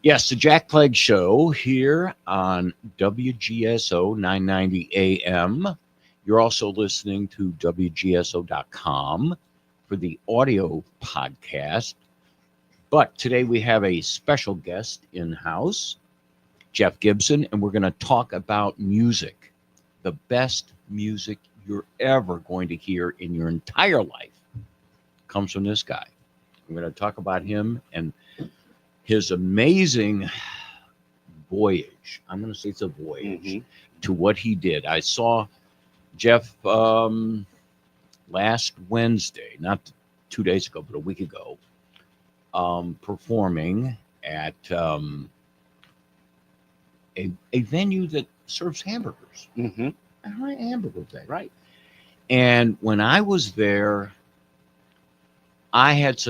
Yes, the Jack Clegg Show here on WGSO 990 AM. You're also listening to WGSO.com for the audio podcast. But today we have a special guest in house, Jeff Gibson, and we're going to talk about music, the best music you're ever going to hear in your entire life comes from this guy. We're going to talk about him and his amazing voyage. I'm going to say it's a voyage to what he did. I saw Jeff last Wednesday, not 2 days ago, but a week ago, performing at a venue that serves hamburgers. Mm-hmm. A hamburger thing. Right. And when I was there, I had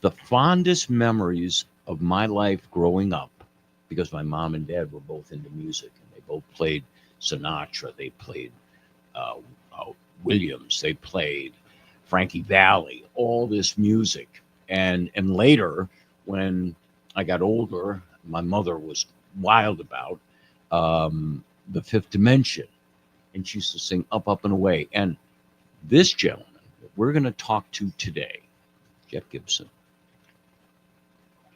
the fondest memories of my life growing up because my mom and dad were both into music and they both played Sinatra, they played Williams, they played Frankie Valli, all this music. And later, when I got older, my mother was wild about the Fifth Dimension, and she used to sing Up, Up, and Away. And this gentleman that we're going to talk to today, Jeff Gibson,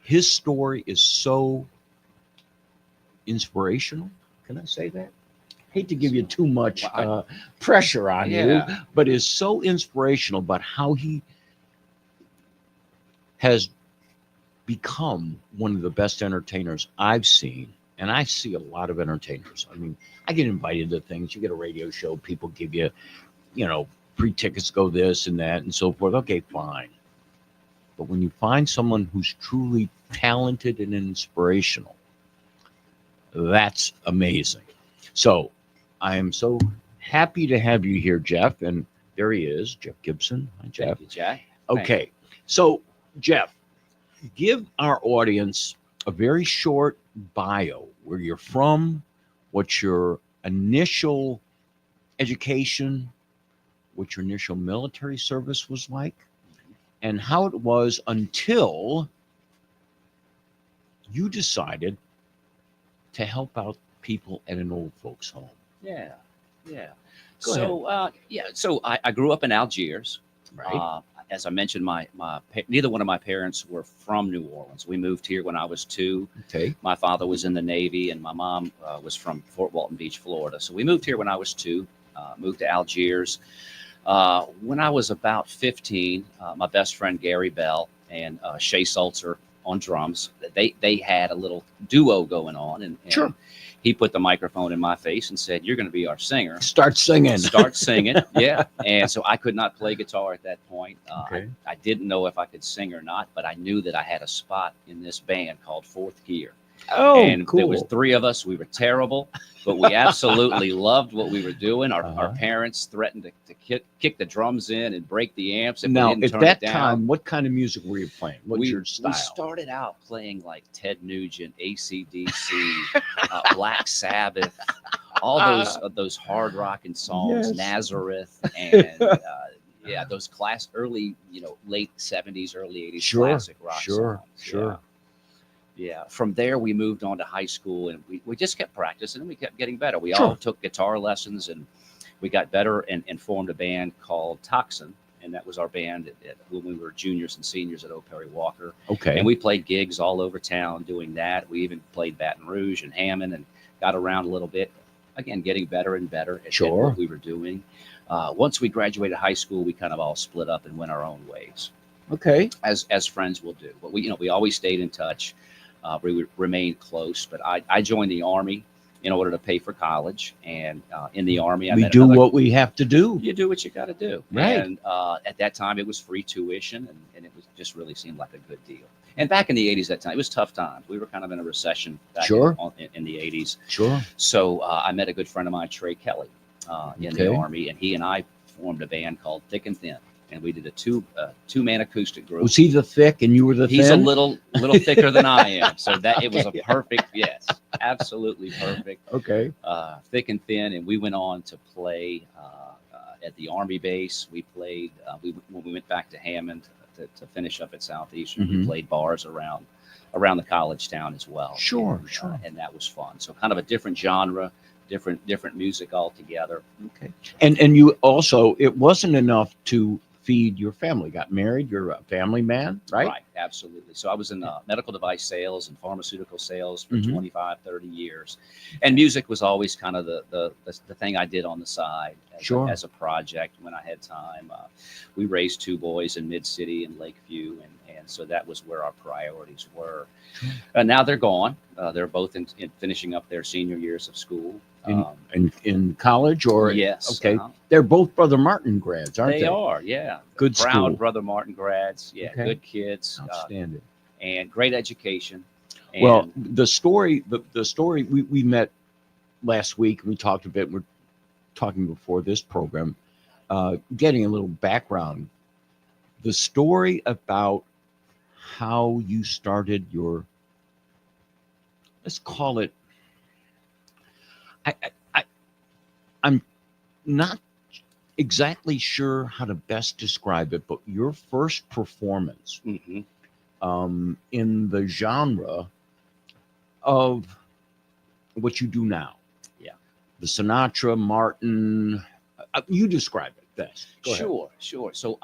his story is so inspirational. Can I say that? Hate to give you too much pressure on you, but is so inspirational about how he has become one of the best entertainers I've seen. And I see a lot of entertainers. I mean, I get invited to things. You get a radio show, people give you, free tickets, go this and that and so forth. Okay, fine. But when you find someone who's truly talented and inspirational, that's amazing. So I am so happy to have you here, Jeff. And there he is, Jeff Gibson. Hi, Jeff. Thank you, Jjack. Okay. So, Jeff, give our audience a very short bio, where you're from, what your initial education, what your initial military service was like, and how it was until you decided to help out people at an old folks' home. Yeah. Go ahead. So I grew up in Algiers. Right. As I mentioned, neither one of my parents were from New Orleans. We moved here when I was 2. Okay. My father was in the Navy, and my mom was from Fort Walton Beach, Florida. So we moved here when I was 2. Moved to Algiers. When I was about 15, my best friend Gary Bell and Shay Salzer on drums, they had a little duo going on, and Sure. He put the microphone in my face and said, "You're going to be our singer. Start singing." Start singing." Yeah. And so I could not play guitar at that point. Okay. I didn't know if I could sing or not, but I knew that I had a spot in this band called Fourth Gear. Oh, and cool. There was 3 of us. We were terrible, but we absolutely loved what we were doing. Our parents threatened to kick the drums in and break the amps if we Now, didn't at turn that it down. time, what kind of music were you playing? What's your style? We started out playing like Ted Nugent, AC/DC, Black Sabbath, all those hard rocking songs, Yes. Nazareth, and those early, late 70s, early 80s classic rock songs. Sure. Yeah. From there, we moved on to high school, and we just kept practicing, and we kept getting better. We all took guitar lessons, and we got better and formed a band called Toxin, and that was our band when we were juniors and seniors at O. Perry Walker. Okay. And we played gigs all over town doing that. We even played Baton Rouge and Hammond and got around a little bit. Again, getting better and better at what we were doing. Once we graduated high school, we kind of all split up and went our own ways. Okay. As friends will do. But we always stayed in touch. We remained close. But I joined the Army in order to pay for college. And in the Army, we do what we have to do. You do what you got to do. Right. And at that time, it was free tuition, and it was just really seemed like a good deal. And back in the 80s, that time, it was tough times. We were kind of in a recession back in the 80s. Sure. So I met a good friend of mine, Trey Kelly, in the Army, and he and I formed a band called Thick and Thin. And we did a two-man acoustic group. Was he the thick and you were the thin? He's a little thicker than I am. So that it was a perfect, yes, absolutely perfect. Okay. Thick and Thin. And we went on to play at the Army base. We played, when we went back to Hammond to finish up at Southeastern, we played bars around around the college town as well. Sure, and, sure. and that was fun. So kind of a different genre, different music altogether. Okay. And you also, it wasn't enough to feed your family. Got married. You're a family man, right? Absolutely. So I was in medical device sales and pharmaceutical sales for Mhm. 25, 30 years. And music was always kind of the thing I did on the side Sure. as a project when I had time. We raised two boys in Mid-City and Lakeview, and so that was where our priorities were. Sure. Now they're gone. They're both in finishing up their senior years of school. In college, or Yes. okay, they're both Brother Martin grads, aren't they? They are, yeah. Good Proud school. Brother Martin grads. Yeah, Okay. good kids. Outstanding. And great education. And Well, the story we met last week. We talked a bit. We're talking before this program, getting a little background. The story about how you started your, let's call it. I'm not exactly sure how to best describe it, but your first performance Mhm. in the genre of what you do now. Yeah. The Sinatra, Martin, you describe it best. Go ahead. Sure. So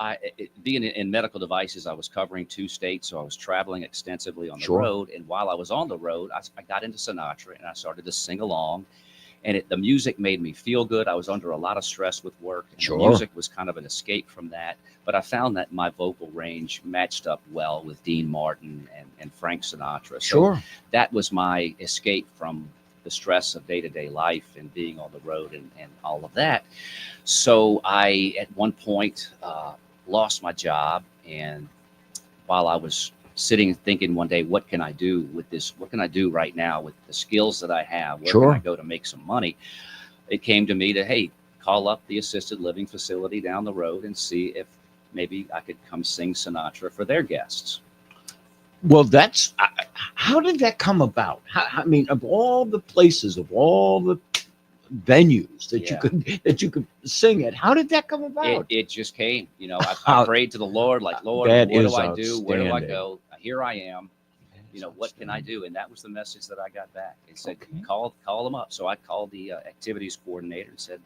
being in medical devices, I was covering 2 states, so I was traveling extensively on the Sure. road. And while I was on the road, I got into Sinatra and I started to sing along. And the music made me feel good. I was under a lot of stress with work, and Sure. the music was kind of an escape from that. But I found that my vocal range matched up well with Dean Martin and Frank Sinatra. So Sure. that was my escape from the stress of day-to-day life and being on the road and all of that. So I, at one point, lost my job. And while I was sitting thinking one day, what can I do with this? What can I do right now with the skills that I have? Where Sure. can I go to make some money? It came to me to, hey, call up the assisted living facility down the road and see if maybe I could come sing Sinatra for their guests. Well, that's how did that come about? I mean, of all the places, of all the venues that you could sing at, how did that come about? It just came. I prayed to the Lord, like, Lord, That what is do I do? Where do I outstanding. go? Here I am. What can I do? And that was the message that I got back. It said, Okay. call them up. So I called the activities coordinator and said,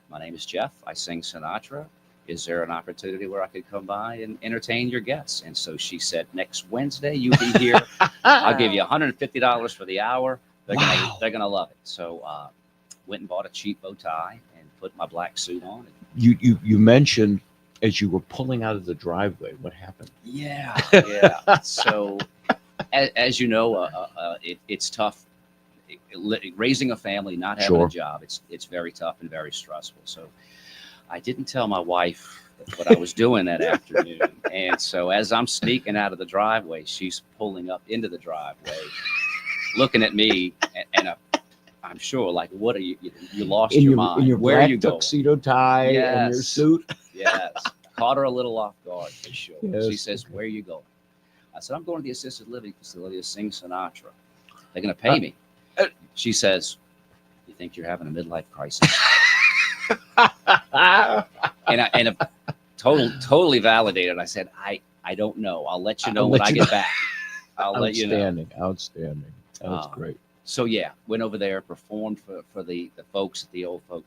my name is Jeff. I sing Sinatra. Is there an opportunity where I could come by and entertain your guests? And so she said, next Wednesday, you'll be here. I'll give you $150 for the hour. They're Wow. gonna love it. So went and bought a cheap bow tie and put my black suit on. You mentioned as you were pulling out of the driveway, what happened? Yeah. So as you know, it's tough. Raising a family, not having Sure. a job, it's very tough and very stressful. So I didn't tell my wife what I was doing that afternoon. And so as I'm sneaking out of the driveway, she's pulling up into the driveway, looking at me, and I'm sure, like, what are you lost In your your mind. in your Where black are you going? tuxedo tie and your Yes. suit. Yes. Caught her a little off guard for sure. Yes. She says, where are you going? I said, I'm going to the assisted living facility to sing Sinatra. They're going to pay me. She says, you think you're having a midlife crisis? and totally validated. I said, I don't know. I'll let you know when I get back. I'll let you know. Outstanding. That's great. So yeah, went over there, performed for the folks at the old folks.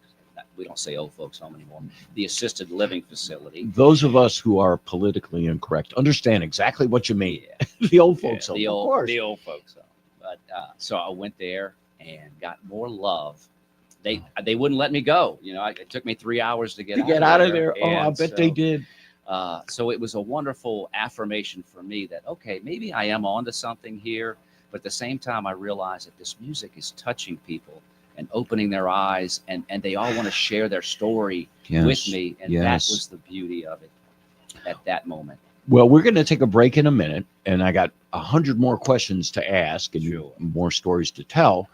We don't say old folks home anymore. The assisted living facility. Those of us who are politically incorrect understand exactly what you mean. Yeah. The old folks home, the of old course. the old folks home. But so I went there and got more love. They wouldn't let me go. It took me 3 hours to get out of there. Oh, I And bet they did. So it was a wonderful affirmation for me that, okay, maybe I am onto something here. But at the same time, I realized that this music is touching people and opening their eyes, and they all want to share their story with me. And that was the beauty of it at that moment. Well, we're going to take a break in a minute, and I got 100 more questions to ask and more stories to tell.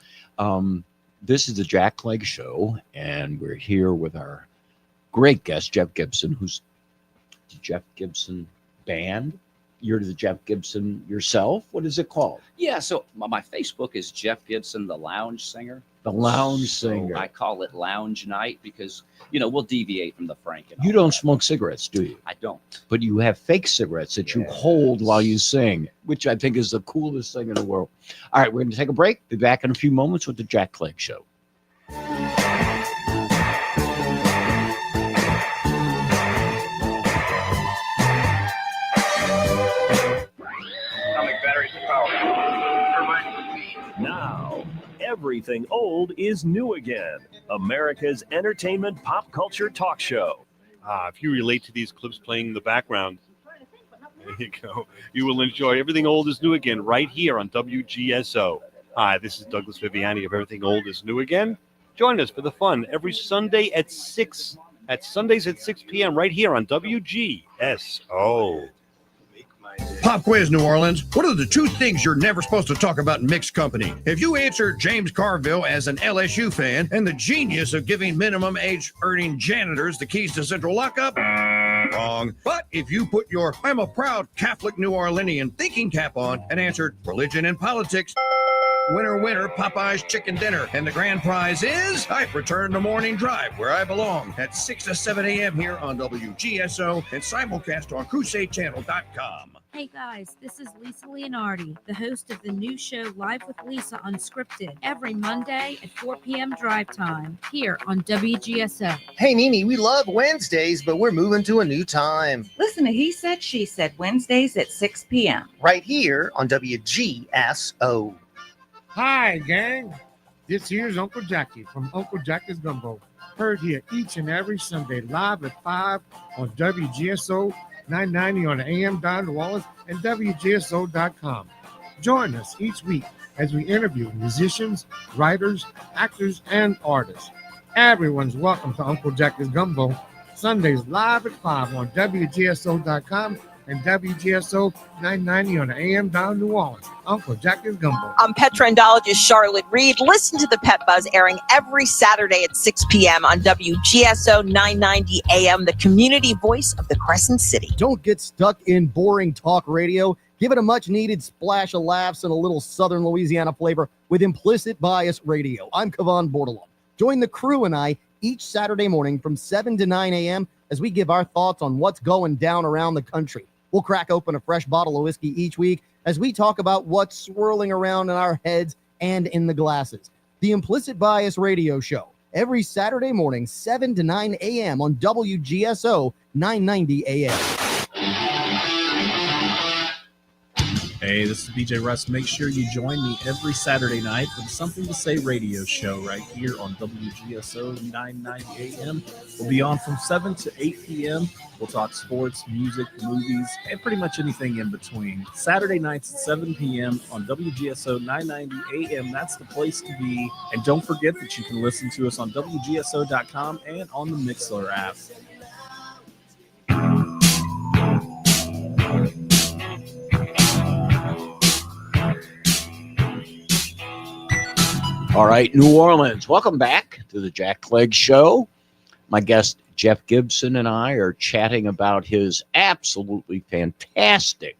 This is the Jjack Clegg Show, and we're here with our great guest, Jeff Gibson, who's the Jeff Gibson Band. you're the Jeff Gibson yourself. What is it called? Yeah, so my Facebook is Jeff Gibson, the Lounge Singer. The Lounge So Singer. I call it Lounge Night because, we'll deviate from the Frank. And You all don't that. smoke cigarettes, do you? I don't. But you have fake cigarettes that you hold while you sing, which I think is the coolest thing in the world. All right, we're going to take a break. Be back in a few moments with the Jjack Clegg Show. Now, everything old is new again. America's entertainment pop culture talk show. If you relate to these clips playing in the background, there you go. You will enjoy Everything Old is New Again right here on WGSO. Hi, this is Douglas Viviani of Everything Old is New Again. Join us for the fun every Sunday at 6 p.m. right here on WGSO. Pop quiz, New Orleans. What are the two things you're never supposed to talk about in mixed company? If you answer James Carville as an LSU fan and the genius of giving minimum age earning janitors the keys to central lockup, wrong. But if you put your I'm a proud Catholic New Orleanian thinking cap on and answered religion and politics, winner, winner, Popeye's chicken dinner. And the grand prize is I return to Morning Drive, where I belong, at 6 to 7 a.m. here on WGSO and simulcast on CrusadeChannel.com. Hey guys, this is Lisa Leonardi, the host of the new show Live with Lisa Unscripted, every Monday at 4 p.m. drive time here on WGSO. Hey, Mimi, we love Wednesdays, but we're moving to a new time. Listen to He Said, She Said, Wednesdays at 6 p.m. Right here on WGSO. Hi, gang. This here's Uncle Jackie from Uncle Jackie's Gumbo. Heard here each and every Sunday live at 5 on WGSO 990 on the AM dial New Orleans and WGSO.com. Join us each week as we interview musicians, writers, actors, and artists. Everyone's welcome to Uncle Jackie's Gumbo. Sundays live at 5 on WGSO.com and WGSO 990 on the AM dial New Orleans. Uncle Jackie's Gumbo. I'm petrendologist Charlotte Reed. Listen to the Pet Buzz airing every Saturday at 6 p.m. on WGSO 990 AM, the community voice of the Crescent City. Don't get stuck in boring talk radio. Give it a much-needed splash of laughs and a little Southern Louisiana flavor with Implicit Bias Radio. I'm Kevon Bordelon. Join the crew and I each Saturday morning from 7 to 9 a.m. as we give our thoughts on what's going down around the country. We'll crack open a fresh bottle of whiskey each week as we talk about what's swirling around in our heads and in the glasses. The Implicit Bias Radio Show, every Saturday morning, 7 to 9 a.m. on WGSO 990 AM. Hey, this is BJ Russ. Make sure you join me every Saturday night for the Something to Say radio show right here on WGSO 990 AM. We'll be on from 7 to 8 p.m. We'll talk sports, music, movies, and pretty much anything in between. Saturday nights at 7 p.m. on WGSO 990 AM. That's the place to be. And don't forget that you can listen to us on WGSO.com and on the Mixler app. All right, New Orleans, welcome back to the Jjack Clegg Show. My guest, Jeff Gibson, and I are chatting about his absolutely fantastic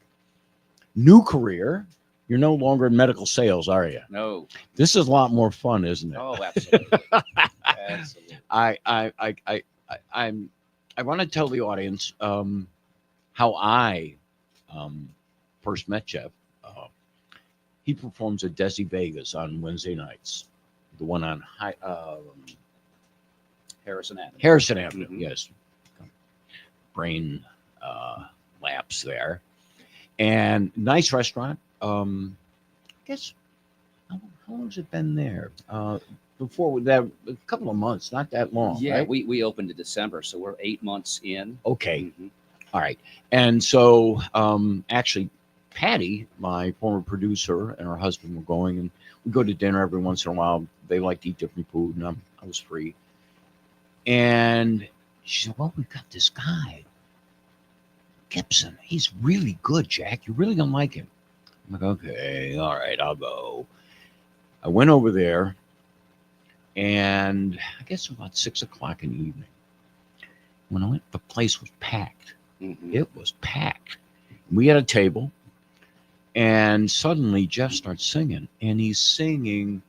new career. You're no longer in medical sales, are you? No. This is a lot more fun, isn't it? Oh, absolutely. Absolutely. I want to tell the audience how I first met Jeff. He performs at Desi Vegas on Wednesday nights. The one on Harrison Avenue. Harrison Avenue, Mhm. yes. Brain lapse there. And nice restaurant. I guess, how long has it been there? Before that, a couple of months, not that long. Yeah, right? we opened in December, so we're 8 months in. Okay. Mhm. All right. And so actually, Patty, my former producer, and her husband were going, and we go to dinner every once in a while. They like to eat different food, and I was free. And she said, well, we've got this guy, Gibson. He's really good, Jack. You're really going to like him. I'm like, okay, all right, I'll go. I went over there, and I guess about 6 o'clock in the evening. When I went, the place was packed. Mhm. It was packed. We had a table, and suddenly Jeff starts singing, and he's singing,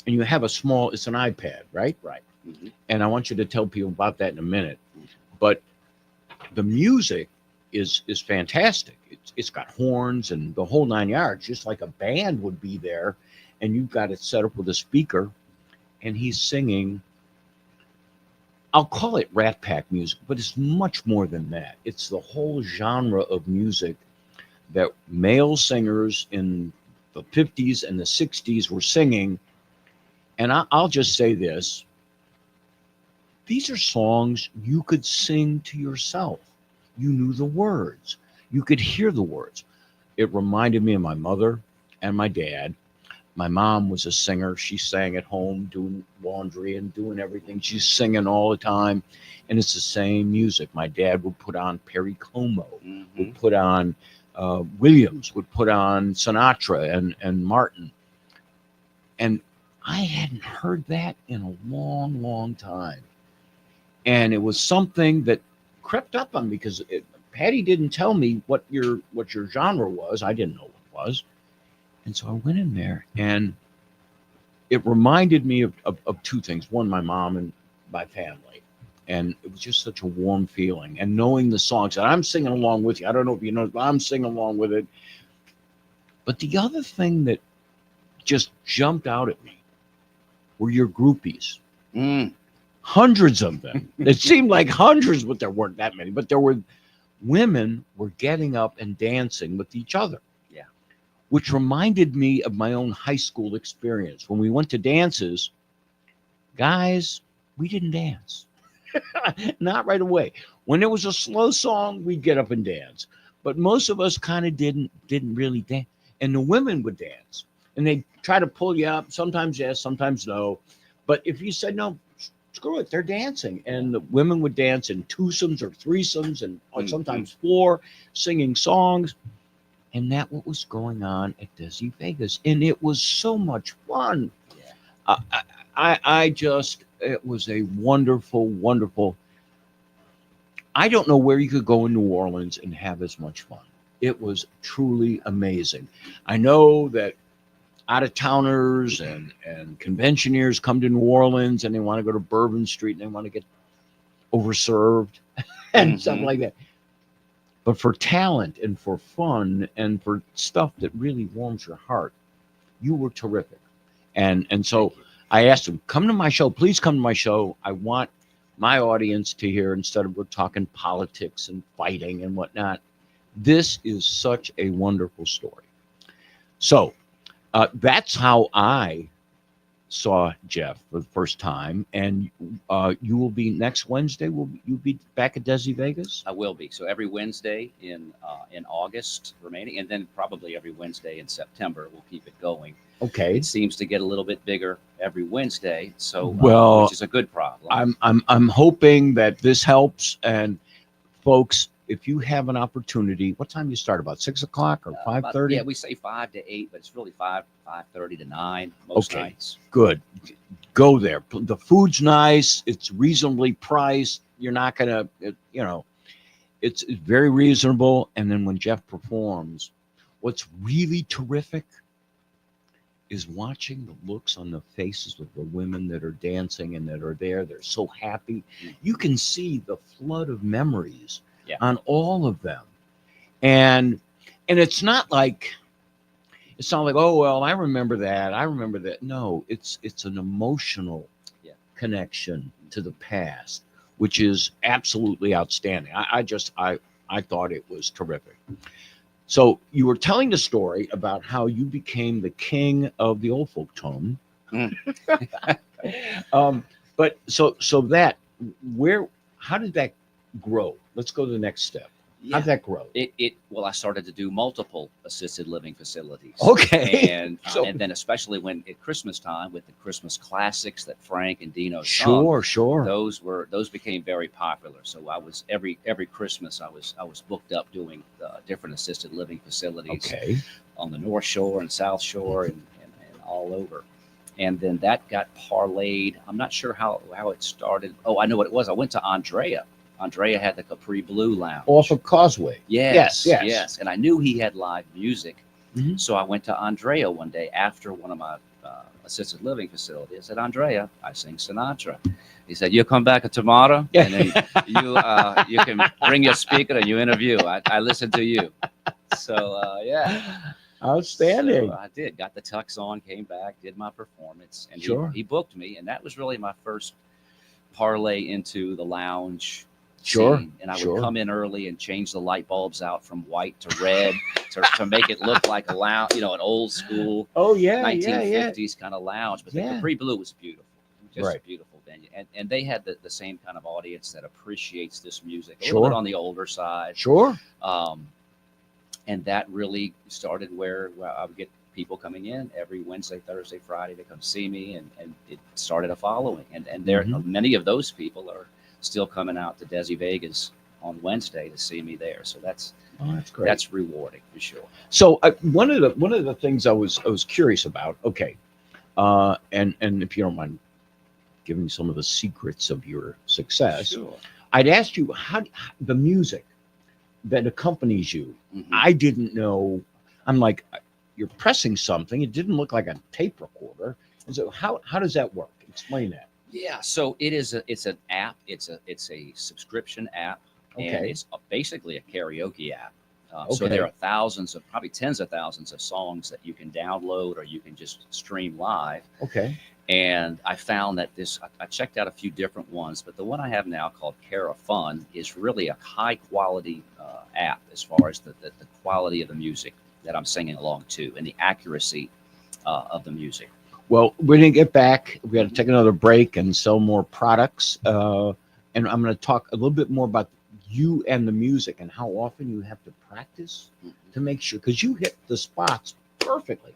and you have it's an iPad, right? Right. Mm-hmm. And I want you to tell people about that in a minute. But the music is fantastic. It's got horns and the whole 9 yards, just like a band would be there. And you've got it set up with a speaker, and he's singing. I'll call it Rat Pack music, but it's much more than that. It's the whole genre of music that male singers in the 50s and the 60s were singing. And I'll just say this. These are songs you could sing to yourself. You knew the words. You could hear the words. It reminded me of my mother and my dad. My mom was a singer. She sang at home doing laundry and doing everything. She's singing all the time. And it's the same music. My dad would put on Perry Como, would put on Williams, would put on Sinatra and Martin. And I hadn't heard that in a long, long time. And it was something that crept up on me because Patty didn't tell me what your genre was. I didn't know what it was. And so I went in there, and it reminded me of two things. One, my mom and my family. And it was just such a warm feeling. And knowing the songs, and I'm singing along with you. I don't know if you know, but I'm singing along with it. But the other thing that just jumped out at me were your groupies. Hundreds of them. It seemed like hundreds, but there weren't that many. But there were women were getting up and dancing with each other. Yeah. Which reminded me of my own high school experience. When we went to dances, guys, we didn't dance. Not right away. When there was a slow song, we'd get up and dance. But most of us kind of didn't really dance. And the women would dance. And they'd try to pull you up. Sometimes yes, sometimes no. But if you said no, screw it, they're dancing. And the women would dance in twosomes or threesomes and sometimes four, singing songs. And that what was going on at Desi Vegas. And it was so much fun. Yeah. It was a wonderful, wonderful. I don't know where you could go in New Orleans and have as much fun. It was truly amazing. I know that out-of-towners and conventioneers come to New Orleans and they want to go to Bourbon Street and they want to get overserved and stuff like that. But for talent and for fun and for stuff that really warms your heart, you were terrific. And so I asked him, come to my show. Please come to my show. I want my audience to hear, instead of we're talking politics and fighting and whatnot. This is such a wonderful story. So that's how I saw Jeff for the first time. And you will be next Wednesday. Will you be back at Desi Vegas? I will be. So every Wednesday in August remaining, and then probably every Wednesday in September. We'll keep it going. Okay. It seems to get a little bit bigger every Wednesday, so which is a good problem. I'm hoping that this helps. And folks, if you have an opportunity, what time do you start? About 6 o'clock or 5:30? Yeah, we say 5 to 8, but it's really 5:30 to 9 most nights. Good. Go there. The food's nice. It's reasonably priced. You're not gonna, it's very reasonable. And then when Jeff performs, what's really terrific is watching the looks on the faces of the women that are dancing and that are there. They're so happy. You can see the flood of memories on all of them. And it's not like, oh, well, I remember that. I remember that. No, it's an emotional connection to the past, which is absolutely outstanding. I thought it was terrific. So you were telling the story about how you became the king of the old folk tone. But how did that grow? Let's go to the next step. How did that grow? Well, I started to do multiple assisted living facilities. Okay. And then especially when at Christmas time with the Christmas classics that Frank and Dino sung. Sure. Those became very popular. So I was every Christmas I was booked up doing different assisted living facilities on the North Shore and South Shore and all over. And then that got parlayed. I'm not sure how it started. Oh, I know what it was. I went to Andrea Andrea had the Capri Blue Lounge. Off of Causeway. Yes. Yes. And I knew he had live music. Mhm. So I went to Andrea one day after one of my assisted living facilities. I said, Andrea, I sing Sinatra. He said, you come back tomorrow and then you can bring your speaker and you interview. I listen to you. So, yeah. Outstanding. So I did. Got the tux on, came back, did my performance. And Sure. he booked me. And that was really my first parlay into the lounge Sure, scene. And I sure. would come in early and change the light bulbs out from white to red to make it look like a lounge, an old school Oh, yeah, 1950s kind of lounge. But the Yeah. Capri Blue was beautiful. Just Right. a beautiful venue. And they had the same kind of audience that appreciates this music. A Sure. little bit on the older side. Sure. And that really started where I would get people coming in every Wednesday, Thursday, Friday to come see me, and it started a following. And there many of those people are still coming out to Desi Vegas on Wednesday to see me there. So that's great. That's rewarding for sure. So one of the things I was curious about. Okay, and if you don't mind giving some of the secrets of your success, Sure. I'd asked you how the music that accompanies you. Mm-hmm. I didn't know. I'm like, you're pressing something. It didn't look like a tape recorder. And so how does that work? Explain that. Yeah, so it's an app. It's a subscription app, and Okay. it's basically a karaoke app. So Okay. there are thousands of, probably tens of thousands of songs that you can download or you can just stream live. Okay. And I found that I checked out a few different ones, but the one I have now called Cara Fun is really a high quality app as far as the quality of the music that I'm singing along to and the accuracy of the music. Well, we're going to get back. We got to take another break and sell more products. And I'm going to talk a little bit more about you and the music and how often you have to practice to make sure, because you hit the spots perfectly.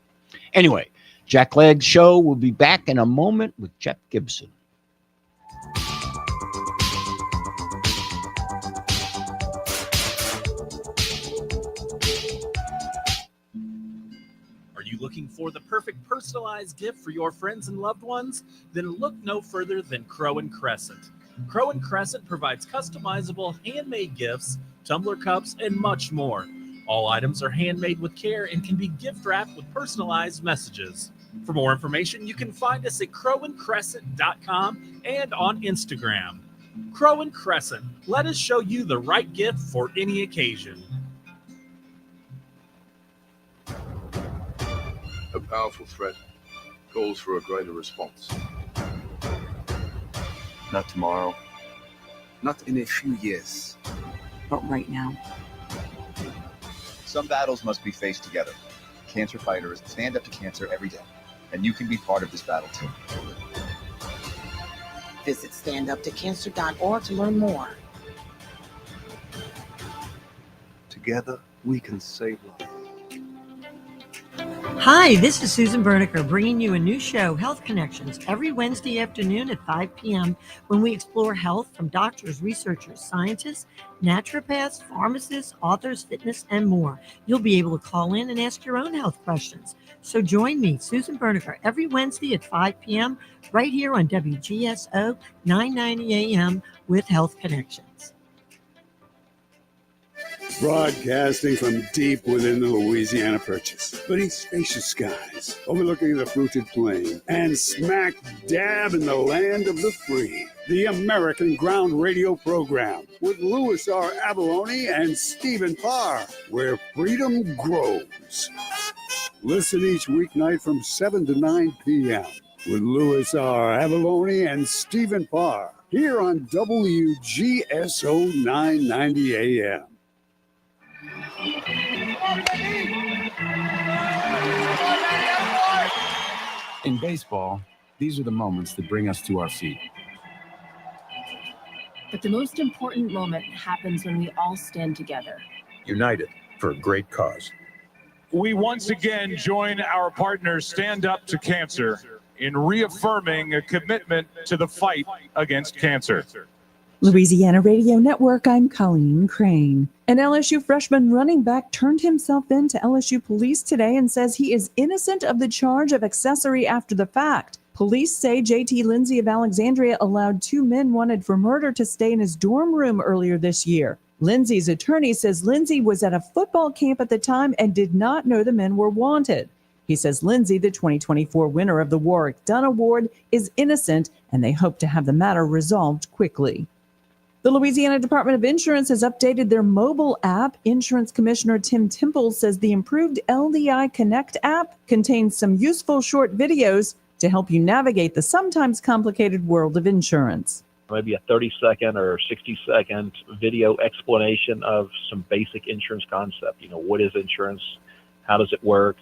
Anyway, Jjack Clegg Show will be back in a moment with Jeff Gibson. Are you looking for the perfect personalized gift for your friends and loved ones? Then look no further than Crow and Crescent. Crow and Crescent provides customizable handmade gifts, tumbler cups, and much more. All items are handmade with care and can be gift wrapped with personalized messages. For more information, you can find us at crowandcrescent.com and on Instagram. Crow and Crescent, let us show you the right gift for any occasion. A powerful threat calls for a greater response. Not tomorrow. Not in a few years. But right now. Some battles must be faced together. Cancer fighters stand up to cancer every day, and you can be part of this battle too. Visit standuptocancer.org to learn more. Together, we can save lives. Hi, this is Susan Berniker bringing you a new show, Health Connections, every Wednesday afternoon at 5 p.m. when we explore health from doctors, researchers, scientists, naturopaths, pharmacists, authors, fitness, and more. You'll be able to call in and ask your own health questions. So join me, Susan Berniker, every Wednesday at 5 p.m. right here on WGSO 990 AM with Health Connections. Broadcasting from deep within the Louisiana Purchase, beneath spacious skies, overlooking the fruited plain, and smack dab in the land of the free. The American Ground Radio Program with Louis R. Avalone and Stephen Parr, where freedom grows. Listen each weeknight from 7 to 9 p.m. with Louis R. Avalone and Stephen Parr here on WGSO 990 AM. In baseball, these are the moments that bring us to our feet. But the most important moment happens when we all stand together. United for a great cause. We once again join our partners Stand Up to Cancer in reaffirming a commitment to the fight against cancer. Louisiana Radio Network, I'm Colleen Crane. An LSU freshman running back turned himself in to LSU police today and says he is innocent of the charge of accessory after the fact. Police say JT Lindsay of Alexandria allowed 2 men wanted for murder to stay in his dorm room earlier this year. Lindsay's attorney says Lindsay was at a football camp at the time and did not know the men were wanted. He says Lindsay, the 2024 winner of the Warwick Dunn Award, is innocent, and they hope to have the matter resolved quickly. The Louisiana Department of Insurance has updated their mobile app. Insurance Commissioner Tim Temple says the improved LDI Connect app contains some useful short videos to help you navigate the sometimes complicated world of insurance. Maybe a 30-second or 60-second video explanation of some basic insurance concept. What is insurance? How does it work?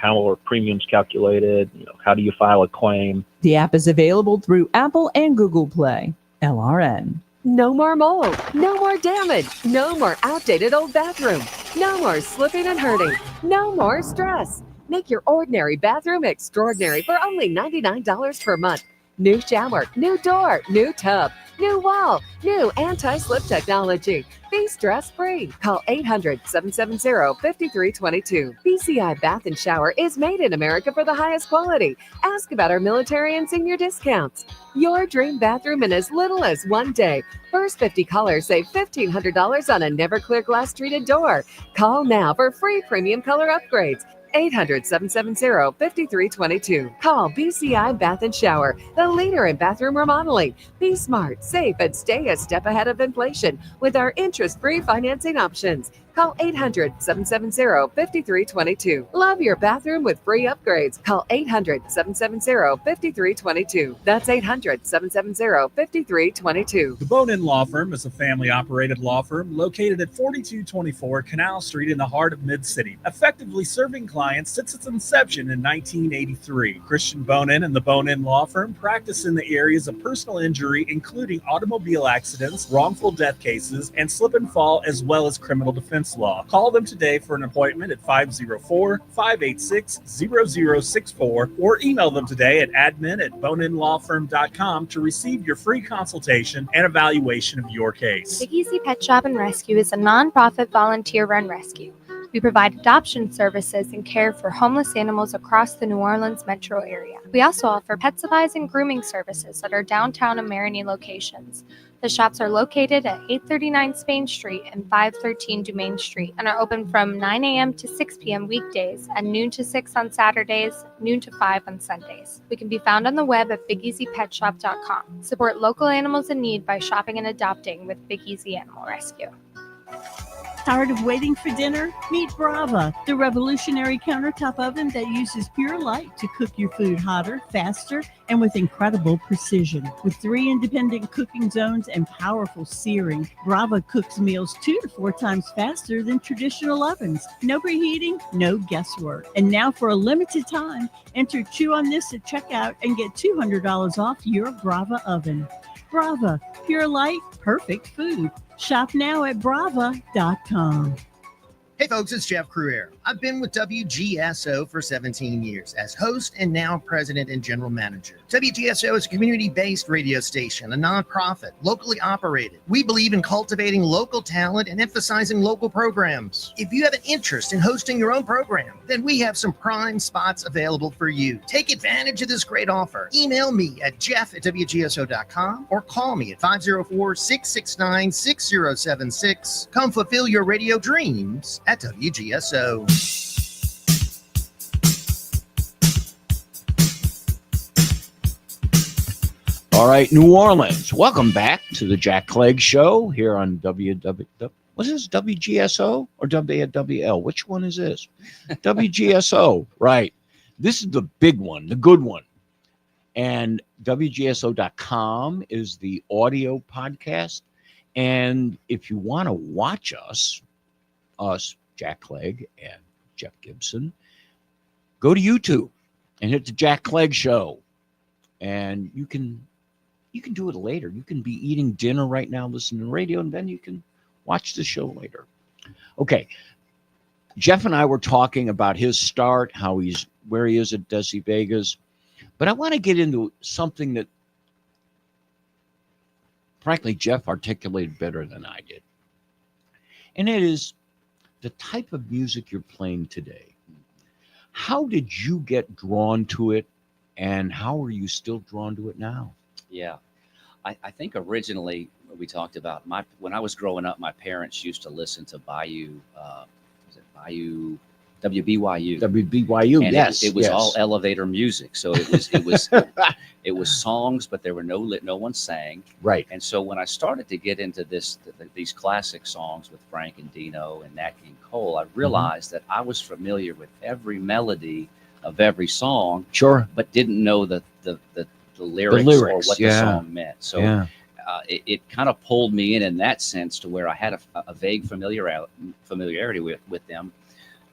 How are premiums calculated? How do you file a claim? The app is available through Apple and Google Play. LRN. No more mold, no more damage, no more outdated old bathroom, no more slipping and hurting, no more stress. Make your ordinary bathroom extraordinary for only $99 per month. New shower, new door, new tub, new wall, new anti-slip technology. Be stress-free. Call 800-770-5322. BCI Bath and Shower is made in America for the highest quality. Ask about our military and senior discounts. Your dream bathroom in as little as 1 day. First 50 callers save $1,500 on a never clear glass treated door. Call now for free premium color upgrades. 800-770-5322. Call BCI Bath and Shower, the leader in bathroom remodeling. Be smart, safe, and stay a step ahead of inflation with our interest-free financing options. Call 800-770-5322. Love your bathroom with free upgrades. Call 800-770-5322. That's 800-770-5322. The Bone-In Law Firm is a family-operated law firm located at 4224 Canal Street in the heart of Mid-City, effectively serving clients since its inception in 1983. Christian Bone-In and the Bone-In Law Firm practice in the areas of personal injury, including automobile accidents, wrongful death cases, and slip and fall, as well as criminal defense law. Call them today for an appointment at 504-586-0064 or email them today at admin@boneinlawfirm.com to receive your free consultation and evaluation of your case. Big Easy Pet Shop and Rescue is a nonprofit volunteer-run rescue. We provide adoption services and care for homeless animals across the New Orleans metro area. We also offer pet supplies and grooming services at our downtown and Marigny locations. The shops are located at 839 Spain Street and 513 Dumaine Street and are open from 9 a.m. to 6 p.m. weekdays and noon to 6 on Saturdays, noon to 5 on Sundays. We can be found on the web at BigEasyPetShop.com. Support local animals in need by shopping and adopting with Big Easy Animal Rescue. Tired of waiting for dinner? Meet Brava, the revolutionary countertop oven that uses pure light to cook your food hotter, faster, and with incredible precision. With 3 independent cooking zones and powerful searing, Brava cooks meals 2 to 4 times faster than traditional ovens. No preheating, no guesswork. And now for a limited time, enter Chew on This at checkout and get $200 off your Brava oven. Brava, pure light, perfect food. Shop now at brava.com. Hey folks, it's Jeff Cruier. I've been with WGSO for 17 years as host and now president and general manager. WGSO is a community-based radio station, a nonprofit, locally operated. We believe in cultivating local talent and emphasizing local programs. If you have an interest in hosting your own program, then we have some prime spots available for you. Take advantage of this great offer. Email me at jeff@wgso.com or call me at 504-669-6076. Come fulfill your radio dreams at WGSO. All right, New Orleans. Welcome back to the Jjack Clegg Show here on was this WGSO or WWL? Which one is this? WGSO, right. This is the big one, the good one. And WGSO.com is the audio podcast. And if you want to watch us, Jjack Clegg and Jeff Gibson, go to YouTube and hit the Jjack Clegg Show. And you can do it later. You can be eating dinner right now, listening to radio, and then you can watch the show later. Okay. Jeff and I were talking about his start, where he is at Desi Vegas. But I want to get into something that, frankly, Jeff articulated better than I did. And it is the type of music you're playing today. How did you get drawn to it? And how are you still drawn to it now? Yeah. I think originally we talked about when I was growing up, my parents used to listen to Bayou, was it Bayou, WBYU. WBYU, And yes. it was yes. all elevator music. So it was songs, but there were no one sang. Right. And so when I started to get into these classic songs with Frank and Dino and Nat King Cole, I realized that I was familiar with every melody of every song. Sure. But didn't know the lyrics, or what the song meant. So it kind of pulled me in that sense, to where I had a vague familiarity with them.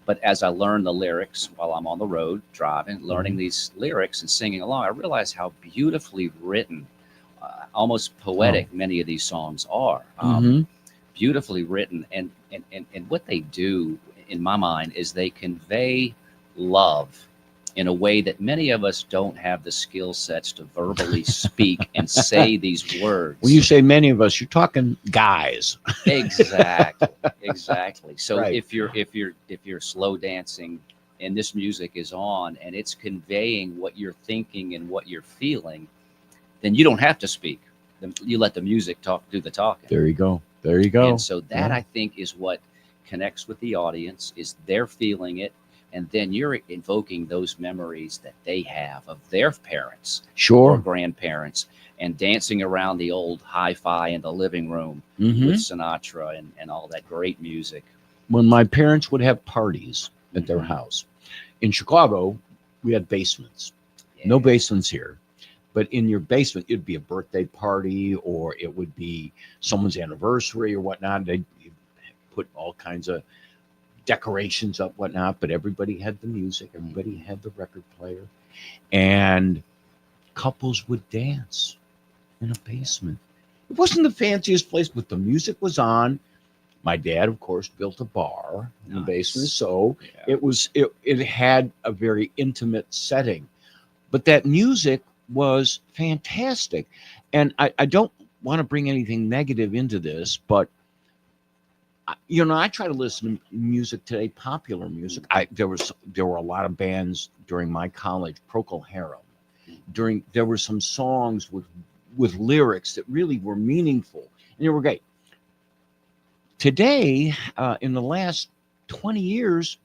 But as I learned the lyrics while I'm on the road driving, learning these lyrics and singing along, I realized how beautifully written, almost poetic, many of these songs are. Beautifully written, and what they do, in my mind, is they convey love in a way that many of us don't have the skill sets to verbally speak and say these words. When you say many of us, you're talking guys. Exactly. So Right. if you're slow dancing and this music is on and it's conveying what you're thinking and what you're feeling, then you don't have to speak. You let the music do the talking. There you go. There you go. And so that, I think, is what connects with the audience, is they're feeling it. And then you're invoking those memories that they have of their parents Sure. or grandparents, and dancing around the old hi-fi in the living room Mhm. with Sinatra and all that great music. When my parents would have parties at their house in Chicago, we had basements. No basements here, but in your basement, it'd be a birthday party, or it would be someone's anniversary or whatnot. They'd put all kinds of decorations up, whatnot, but everybody had the music, everybody had the record player, and couples would dance in a basement. It wasn't the fanciest place, but the music was on. My dad, of course, built a bar in the basement, so it had a very intimate setting. But that music was fantastic. And I don't want to bring anything negative into this, but I try to listen to music today, popular music. There were a lot of bands during my college, Procol Harum. There were some songs with lyrics that really were meaningful, and they were great. Today, in the last 20 years,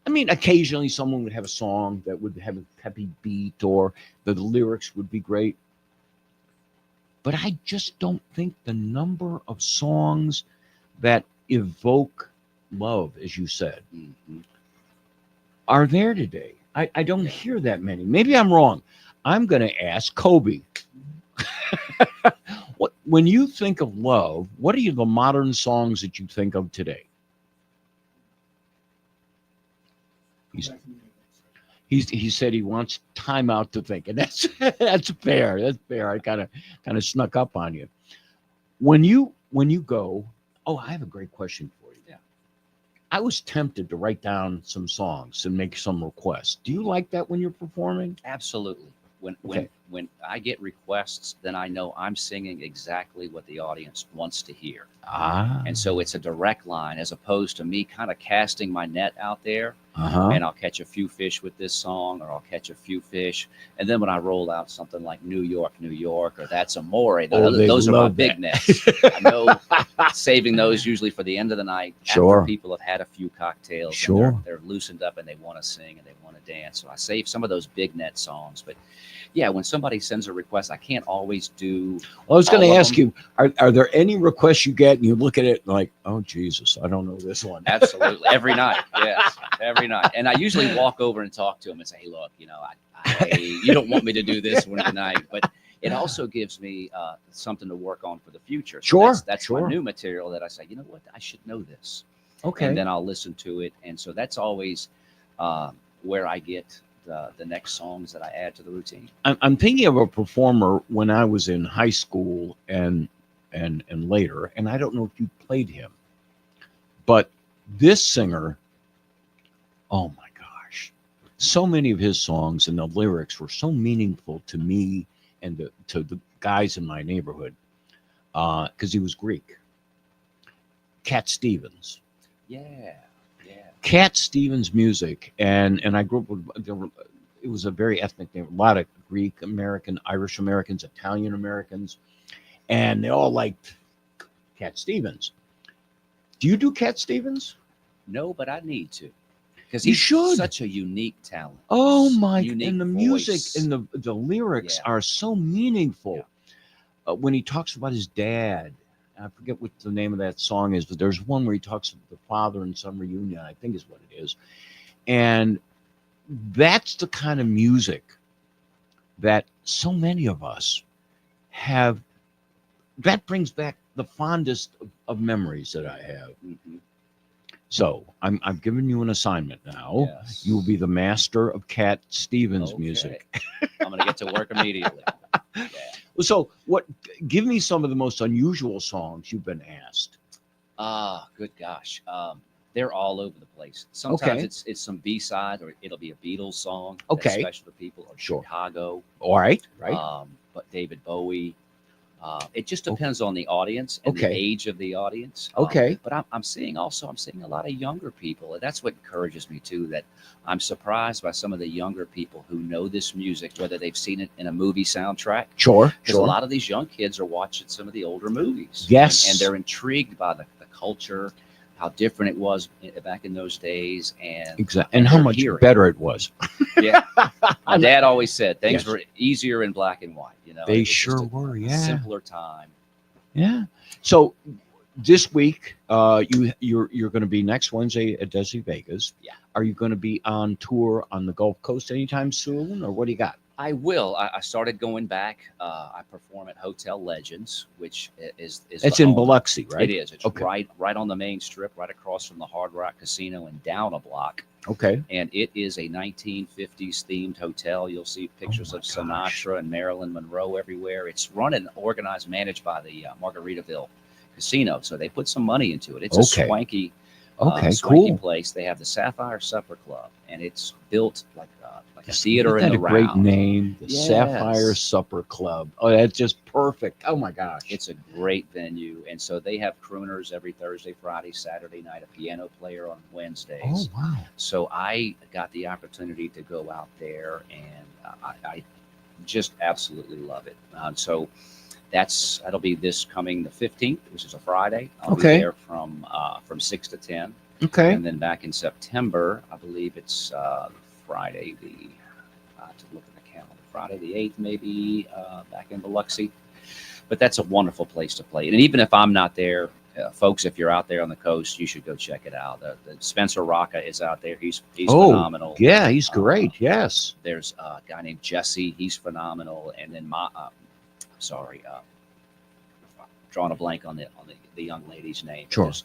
I mean, occasionally someone would have a song that would have a peppy beat, or the lyrics would be great. But I just don't think the number of songs that evoke love, as you said, are there today. I don't hear that many. Maybe I'm wrong. I'm going to ask Kobe. When you think of love, what are the modern songs that you think of today? He said he wants time out to think, and that's fair. That's fair. I kind of snuck up on you. When you go, I have a great question for you. Yeah. I was tempted to write down some songs and make some requests. Do you like that when you're performing? Absolutely. Okay. When I get requests, then I know I'm singing exactly what the audience wants to hear. And so it's a direct line, as opposed to me kind of casting my net out there. And I'll catch a few fish with this song, or I'll catch a few fish. And then when I roll out something like New York, New York, or That's Amore, those are my big nets. I know saving those usually for the end of the night, Sure. after people have had a few cocktails. Sure. And they're loosened up and they want to sing and they want to dance. So I save some of those big net songs. But yeah, when somebody sends a request, I can't always do. Well, I was going to all of ask them. you, are there any requests you get and you look at it like, oh, Jesus, I don't know this one. Absolutely. Every night. Yes. Every night. And I usually walk over and talk to them and say, hey, look, you don't want me to do this one tonight. But it also gives me something to work on for the future. So Sure. That's sure. my new material that I say, you know what? I should know this. Okay. And then I'll listen to it. And so that's always where I get the next songs that I add to the routine. I'm thinking of a performer when I was in high school and later, and I don't know if you played him, but this singer, oh my gosh, so many of his songs and the lyrics were so meaningful to me and to the guys in my neighborhood, because he was Greek. Cat Stevens. Yeah. Cat Stevens music, and I grew up with it was a very ethnic name. A lot of Greek American, Irish Americans, Italian Americans, and they all liked Cat Stevens. Do you do Cat Stevens? No, but I need to, because You he's should. such a unique talent. Oh my! Unique And the voice. music and the lyrics Yeah. are so meaningful. When he talks about his dad, I forget what the name of that song is, but there's one where he talks about the father and son reunion. I think is what it is, and that's the kind of music that so many of us have. That brings back the fondest of memories that I have. Mhm. So I'm giving you an assignment now. Yes. You will be the master of Cat Stevens Okay. music. I'm going to get to work immediately. So what? Give me some of the most unusual songs you've been asked. Good gosh. They're all over the place. Sometimes Okay. it's some B-side, or it'll be a Beatles song. Okay. That's special to people, or Sure. Chicago. All right, right. But David Bowie. It just depends on the audience and the Okay. age of the audience. Okay. But I'm seeing a lot of younger people, and that's what encourages me too. That I'm surprised by some of the younger people who know this music, whether they've seen it in a movie soundtrack. Sure, Because a sure. lot of these young kids are watching some of the older movies. Yes. And they're intrigued by the culture, how different it was back in those days, and Exactly. And how they're much hearing. better it was. Yeah. My dad always said things Yes. were easier in black and white. You know, They it was just sure a were, yeah. simpler time. Yeah. So this week, you're going to be next Wednesday at Desi Vegas. Yeah. Are you going to be on tour on the Gulf Coast anytime soon, or what do you got? I will. I started going back. I perform at Hotel Legends, which is It's the in home- Biloxi, right? It is. It's Okay. right on the main strip, right across from the Hard Rock Casino and down a block. Okay. And it is a 1950s themed hotel. You'll see pictures of Sinatra and Marilyn Monroe everywhere. It's run and organized, managed by the Margaritaville Casino. So they put some money into it. It's a Okay. swanky, Okay, swanky cool. place. They have the Sapphire Supper Club, and it's built like a Isn't theater in that the a great round. name? The Yes. Sapphire Supper Club. Oh, that's just perfect. Oh my gosh. It's a great venue, and so they have crooners every Thursday, Friday, Saturday night, a piano player on Wednesdays. Oh wow. So I got the opportunity to go out there, and I just absolutely love it. So that'll be this coming the 15th, which is a Friday. I'll Okay. be there from 6 to 10. Okay. And then back in September, I believe it's Friday I have to look at the calendar. Friday the 8th, maybe, back in Biloxi. But that's a wonderful place to play. And even if I'm not there, folks, if you're out there on the coast, you should go check it out. The Spencer Rocca is out there. He's phenomenal. Yeah, he's great. Yes. There's a guy named Jesse. He's phenomenal. And then drawing a blank on the young lady's name. Sure. There's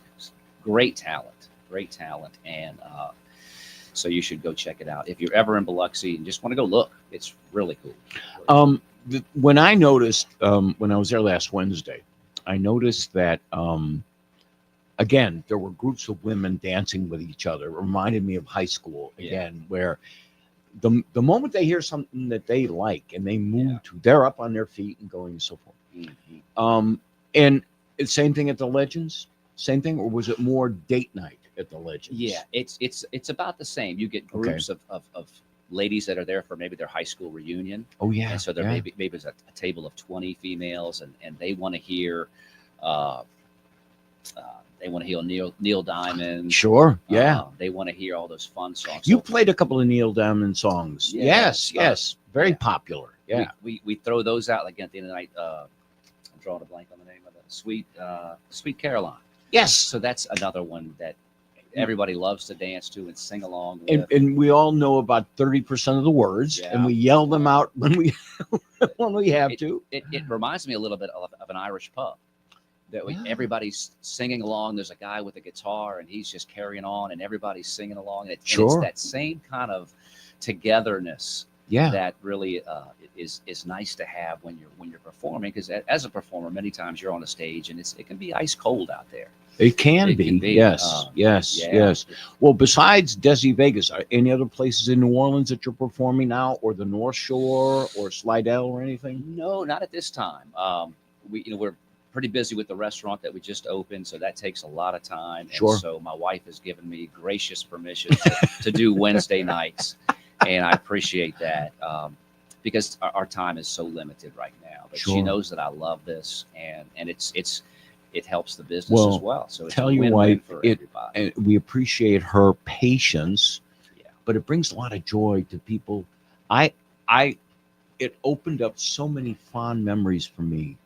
great talent, and so you should go check it out if you're ever in Biloxi and just want to go look. It's really cool. When I noticed when I was there last Wednesday, I noticed that again there were groups of women dancing with each other. It reminded me of high school again, where the moment they hear something that they like and they move to, they're up on their feet and going and so forth. Mm-hmm. And it's same thing at the Legends, same thing, or was it more date night at the Legends? Yeah, it's about the same. You get groups of ladies that are there for maybe their high school reunion. Oh yeah. And so there yeah. maybe there's a table of 20 females, and they want to hear Neil Diamond. Sure. Yeah. They want to hear all those fun songs. You So played a couple of Neil Diamond songs. Yes. Yes. Very popular. Yeah. we throw those out like at the end of the night. I'm drawing a blank on the name of it. Sweet Caroline. Yes. So that's another one that everybody loves to dance to and sing along with. And we all know about 30% of the words, and we yell them out when we have to. It reminds me a little bit of an Irish pub. That everybody's singing along. There's a guy with a guitar, and he's just carrying on, and everybody's singing along. And it's that same kind of togetherness. Yeah. That really is nice to have when you're performing, because as a performer, many times you're on a stage and it can be ice cold out there. It can be. Yes. Yes. Well, besides Desi Vegas, are any other places in New Orleans that you're performing now, or the North Shore or Slidell or anything? No, not at this time. We're pretty busy with the restaurant that we just opened, so that takes a lot of time. Sure. And so my wife has given me gracious permission to do Wednesday nights. and I appreciate that because our time is so limited right now. But she Sure. knows that I love this, and it helps the business as well. So it's tell a you win-win what, for it everybody. and we appreciate her patience, but it brings a lot of joy to people. It opened up so many fond memories for me.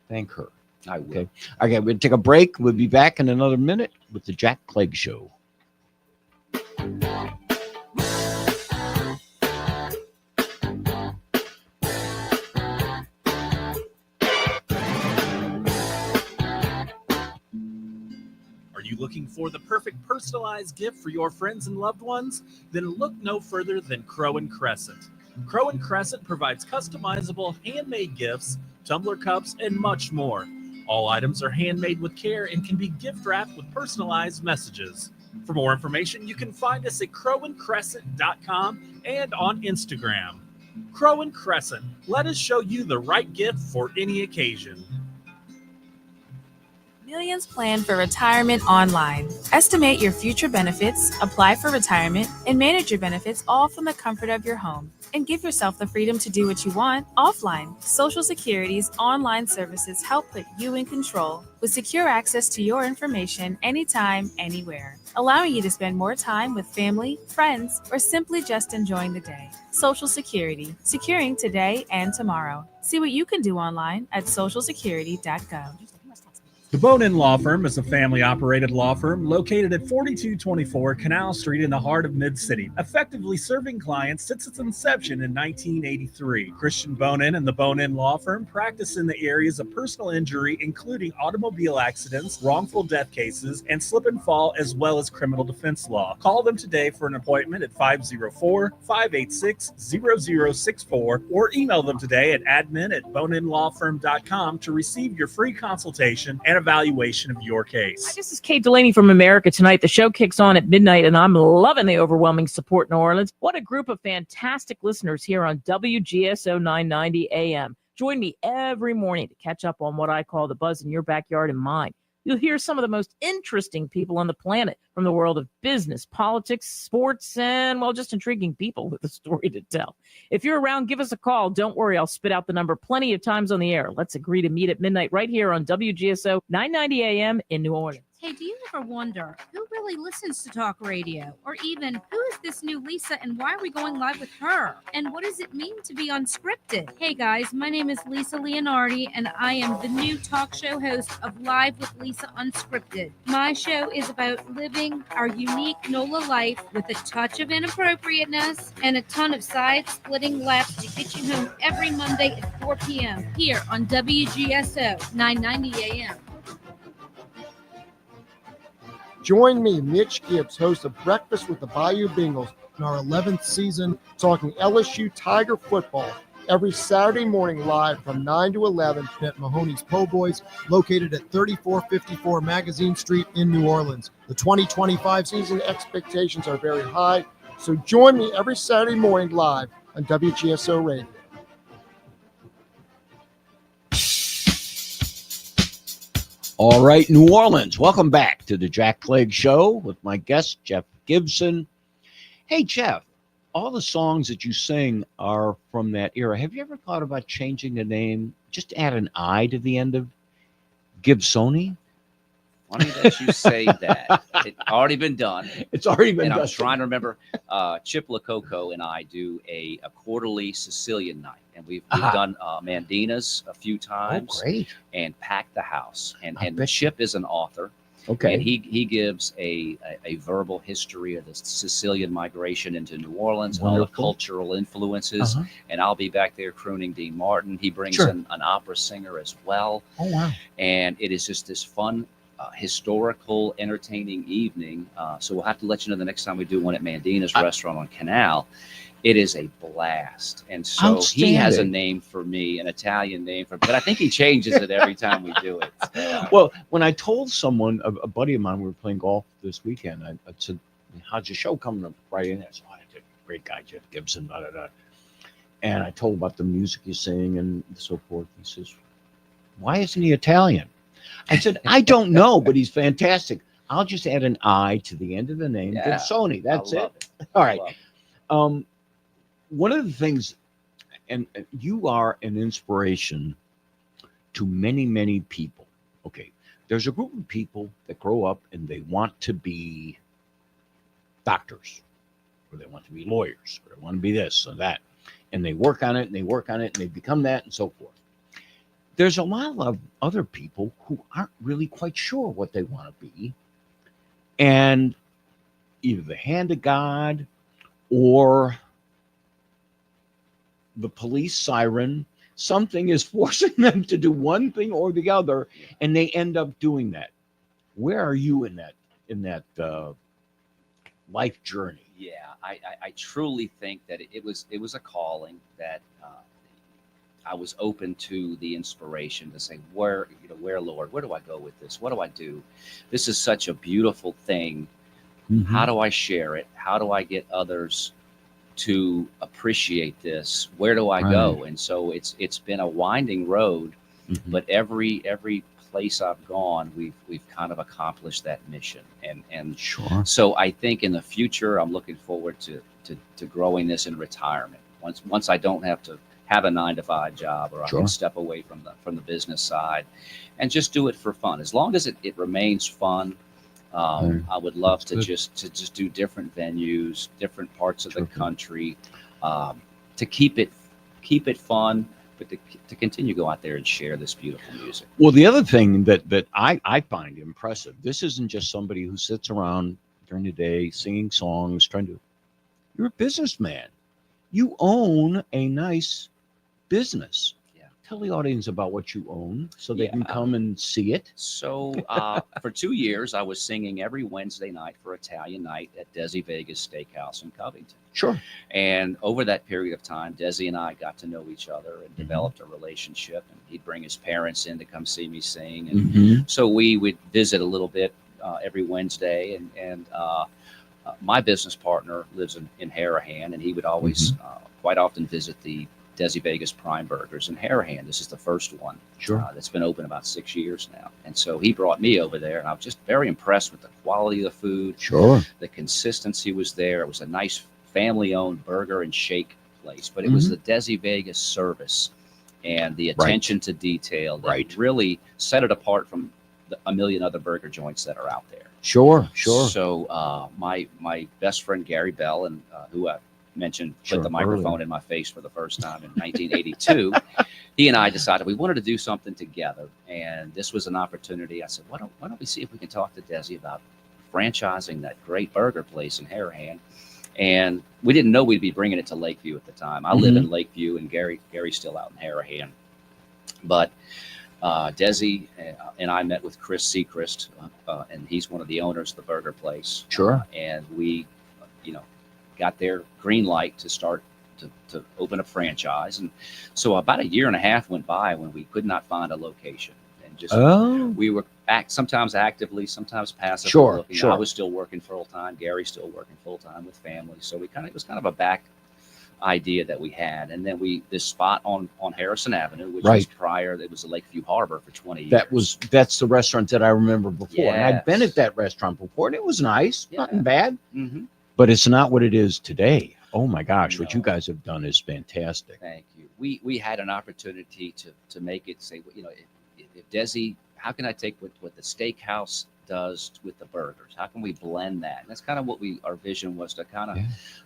Thank her. I will. Okay. Okay, we'll take a break. We'll be back in another minute with the Jjack Clegg Show. Are you looking for the perfect personalized gift for your friends and loved ones? Then look no further than Crow and Crescent. Crow and Crescent provides customizable handmade gifts, tumbler cups, and much more. All items are handmade with care and can be gift wrapped with personalized messages. For more information, you can find us at crowandcrescent.com and on Instagram. Crow and Crescent, let us show you the right gift for any occasion. Millions plan for retirement online. Estimate your future benefits, apply for retirement, and manage your benefits all from the comfort of your home. And give yourself the freedom to do what you want offline. Social Security's online services help put you in control with secure access to your information anytime, anywhere, allowing you to spend more time with family, friends, or simply just enjoying the day. Social Security, securing today and tomorrow. See what you can do online at socialsecurity.gov. The Bonin Law Firm is a family-operated law firm located at 4224 Canal Street in the heart of Mid-City, effectively serving clients since its inception in 1983. Christian Bonin and the Bonin Law Firm practice in the areas of personal injury, including automobile accidents, wrongful death cases, and slip and fall, as well as criminal defense law. Call them today for an appointment at 504-586-0064 or email them today at admin@boninlawfirm.com to receive your free consultation and evaluation of your case. This is Kate Delaney from America Tonight. The show kicks on at midnight, and I'm loving the overwhelming support in New Orleans. What a group of fantastic listeners here on WGSO 990 AM. Join me every morning to catch up on what I call the buzz in your backyard and mine. You'll hear some of the most interesting people on the planet from the world of business, politics, sports, and, well, just intriguing people with a story to tell. If you're around, give us a call. Don't worry, I'll spit out the number plenty of times on the air. Let's agree to meet at midnight right here on WGSO 990 AM in New Orleans. Hey, do you ever wonder who really listens to talk radio? Or even, who is this new Lisa and why are we going live with her? And what does it mean to be unscripted? Hey guys, my name is Lisa Leonardi and I am the new talk show host of Live with Lisa Unscripted. My show is about living our unique NOLA life with a touch of inappropriateness and a ton of side-splitting laughs to get you home every Monday at 4 p.m. here on WGSO 990 AM. Join me, Mitch Gibbs, host of Breakfast with the Bayou Bengals, in our 11th season, talking LSU Tiger football every Saturday morning live from 9 to 11 at Mahoney's Po' Boys, located at 3454 Magazine Street in New Orleans. The 2025 season expectations are very high, so join me every Saturday morning live on WGSO Radio. All right, New Orleans, welcome back to the Jjack Clegg Show with my guest, Jeff Gibson. Hey, Jeff, all the songs that you sing are from that era. Have you ever thought about changing the name? Just add an I to the end of Gibsoni? Funny that you say that. It's already been done. It's already been and done. I'm trying to remember. Chip Lococo and I do a quarterly Sicilian night, and we've done Mandinas a few times. Oh, great! And Pack the House. And Chip is an author. Okay. And he gives a verbal history of the Sicilian migration into New Orleans and all the Wonderful. cultural influences. And I'll be back there crooning Dean Martin. He brings in an opera singer as well. Oh, wow. And it is just this fun, historical, entertaining evening. So we'll have to let you know the next time we do one at Mandina's restaurant on Canal. It is a blast. And so he has a name for me, an Italian name for me, but I think he changes it every time we do it. Well, when I told someone, a buddy of mine, we were playing golf this weekend, I said, how's your show coming up Friday? And I said, oh, I did a great guy, Jeff Gibson, da, da, da. And I told him about the music you sing and so forth. He says, why isn't he Italian? I said, I don't know, but he's fantastic. I'll just add an I to the end of the name. Gibsoni. That's it. All right. One of the things, and you are an inspiration to many, many people. Okay, there's a group of people that grow up and they want to be doctors, or they want to be lawyers, or they want to be this or that, and they work on it and they work on it and they become that and so forth. There's a lot of other people who aren't really quite sure what they want to be, and either the hand of God or the police siren, something is forcing them to do one thing or the other, and they end up doing that. Where are you in that life journey? Yeah, I truly think that it was a calling that I was open to the inspiration to say, where Lord, where do I go with this? What do I do? This is such a beautiful thing. How do I share it? How do I get others to appreciate this? Where do I go? And so it's been a winding road, but every place I've gone, we've kind of accomplished that mission. And Sure. So I think in the future, I'm looking forward to growing this in retirement. Once I don't have to have a 9-to-5 job, or I Sure. can step away from the business side and just do it for fun. As long as it remains fun, I would love to just do different venues, different parts of the country, to keep it fun, but to continue to go out there and share this beautiful music. Well, the other thing that I find impressive, this isn't just somebody who sits around during the day singing songs, you're a businessman. You own a nice business. Yeah. Tell the audience about what you own so they can come and see it. So for 2 years, I was singing every Wednesday night for Italian Night at Desi Vegas Steakhouse in Covington. Sure. And over that period of time, Desi and I got to know each other and developed a relationship. And he'd bring his parents in to come see me sing. And so we would visit a little bit every Wednesday. And my business partner lives in Harahan, and he would always quite often visit the Desi Vegas Prime Burgers in Harahan. This is the first one. Sure. That's been open about 6 years now. And so he brought me over there, and I was just very impressed with the quality of the food. Sure. The consistency was there. It was a nice family-owned burger and shake place, but it was the Desi Vegas service and the attention to detail that really set it apart from a million other burger joints that are out there. Sure. So my best friend Gary Bell, and who I mentioned put the microphone in my face for the first time in 1982, he and I decided we wanted to do something together, and this was an opportunity. I said, why don't we see if we can talk to Desi about franchising that great burger place in Harahan? And we didn't know we'd be bringing it to Lakeview at the time. I live in Lakeview, and Gary's still out in Harahan. But Desi and I met with Chris Seacrest, and he's one of the owners of the burger place. Sure. And we, got their green light to start to open a franchise. And so about a year and a half went by when we could not find a location. And just we were sometimes actively, sometimes passively looking. Sure. I was still working full time. Gary's still working full time with family. So it was kind of a back idea that we had. And then this spot on Harrison Avenue, which was prior, it was the Lakeview Harbor for 20 years. That's the restaurant that I remember before. Yes. And I'd been at that restaurant before, and it was nice, nothing bad. Mm-hmm. But it's not what it is today. Oh my gosh, what you guys have done is fantastic. Thank you. We had an opportunity to make it say, if Desi, how can I take what the steakhouse does with the burgers? How can we blend that? And that's kind of what our vision was to kind of,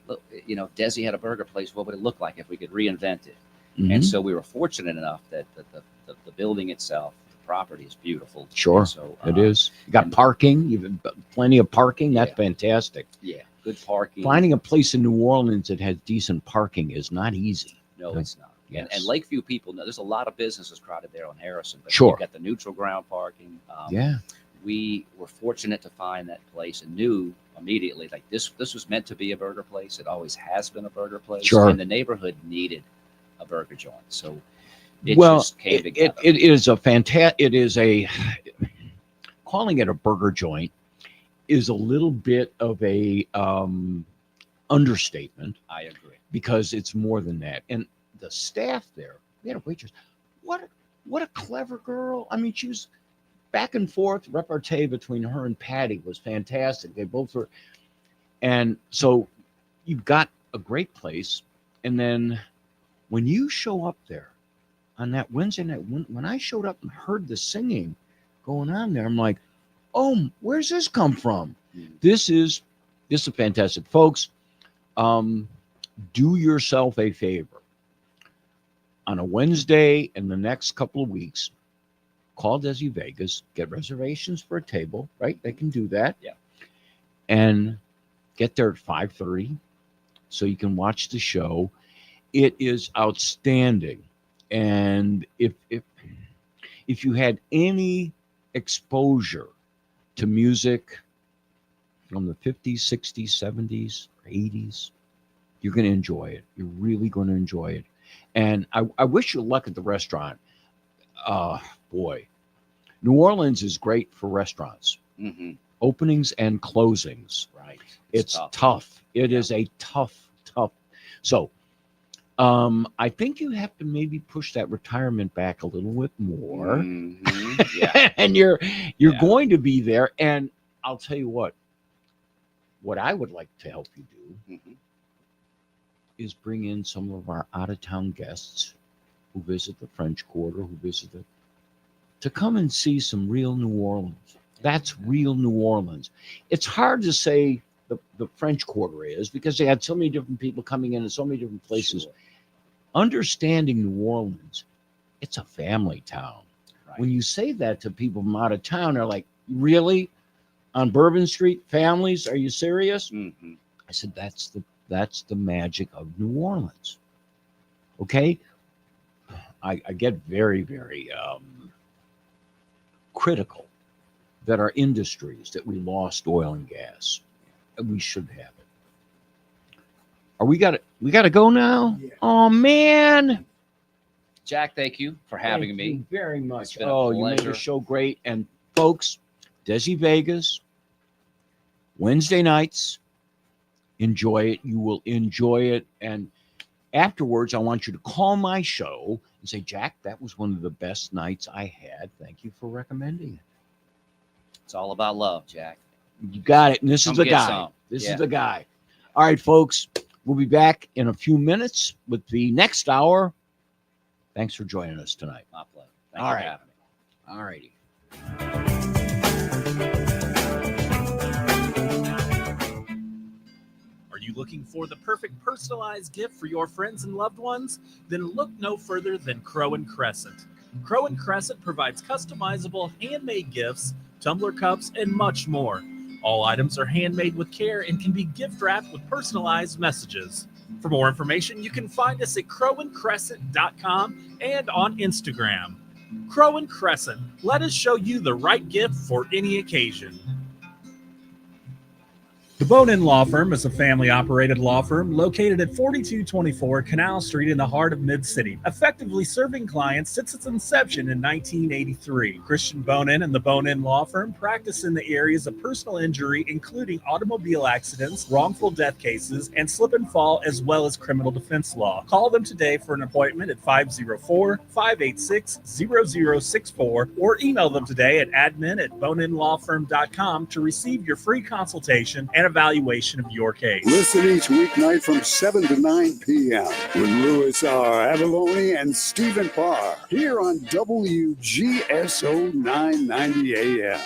look, if Desi had a burger place, what would it look like if we could reinvent it? And so we were fortunate enough that the building itself, the property is beautiful. Sure, so, it is. You got parking, you've plenty of parking. That's fantastic. Yeah, good parking. Finding a place in New Orleans that has decent parking is not easy. No, it's not. Yes. And Lakeview people know there's a lot of businesses crowded there on Harrison. But Sure. You've got the neutral ground parking. Yeah. We were fortunate to find that place and knew immediately, like this was meant to be a burger place. It always has been a burger place. Sure. And the neighborhood needed a burger joint. So it Well, just came together. it is a calling it a burger joint is a little bit of a understatement. I agree. Because it's more than that. And the staff there, we had a waitress. What a clever girl. I mean, she was back and forth. Repartee between her and Patty was fantastic. They both were. And so you've got a great place. And then when you show up there on that Wednesday night, when I showed up and heard the singing going on there, I'm like, oh, where's this come from? This is fantastic, folks. Do yourself a favor. On a Wednesday in the next couple of weeks, call Desi Vegas, get reservations for a table, right? They can do that. Yeah. And get there at 5:30 so you can watch the show. It is outstanding. And if you had any exposure to music from the 50s, 60s, 70s, or 80s, you're going to enjoy it. You're really going to enjoy it. And I wish you luck at the restaurant. Boy, New Orleans is great for restaurants. Mm-hmm. Openings and closings. Right. It's tough. It is a tough. So I think you have to maybe push that retirement back a little bit more. Mm-hmm. Yeah. And you're going to be there. And I'll tell you what I would like to help you do Mm-hmm. is bring in some of our out-of-town guests who visit the French Quarter, who visit to come and see some real New Orleans. That's real New Orleans. It's hard to say the French Quarter is because they had so many different people coming in so many different places. Sure. Understanding New Orleans, it's a family town. Right. When you say that to people from out of town, they're like, really? On Bourbon Street, families? Are you serious? Mm-hmm. I said, that's the magic of New Orleans. Okay? I get very, very critical that our industries, that we lost oil and gas. And we should have it. We got to go now? Yeah. Oh, man. Jack, thank you for having Thank me. you very much. It's been a You made pleasure. the show great. And folks, Desi Vegas, Wednesday nights, enjoy it. You will enjoy it. And afterwards, I want you to call my show and say, Jack, that was one of the best nights I had. Thank you for recommending it. It's all about love, Jack. You got it. And this Come is the get guy. some. This Yeah. is the guy. All right, folks. We'll be back in a few minutes with the next hour. Thanks for joining us tonight. My pleasure. Thank All you right. for having me. All righty. Are you looking for the perfect personalized gift for your friends and loved ones? Then look no further than Crow and Crescent. Crow and Crescent provides customizable handmade gifts, tumbler cups, and much more. All items are handmade with care and can be gift wrapped with personalized messages. For more information, you can find us at crowandcrescent.com and on Instagram. Crow and Crescent, let us show you the right gift for any occasion. The Bone-In Law Firm is a family-operated law firm located at 4224 Canal Street in the heart of Mid-City, effectively serving clients since its inception in 1983. Christian Bone-In and the Bone-In Law Firm practice in the areas of personal injury, including automobile accidents, wrongful death cases, and slip and fall, as well as criminal defense law. Call them today for an appointment at 504-586-0064 or email them today at admin@boneinlawfirm.com to receive your free consultation and evaluation of your case. Listen each weeknight from 7 to 9 p.m. with Louis R. Avalone and Stephen Parr here on WGSO 990 AM.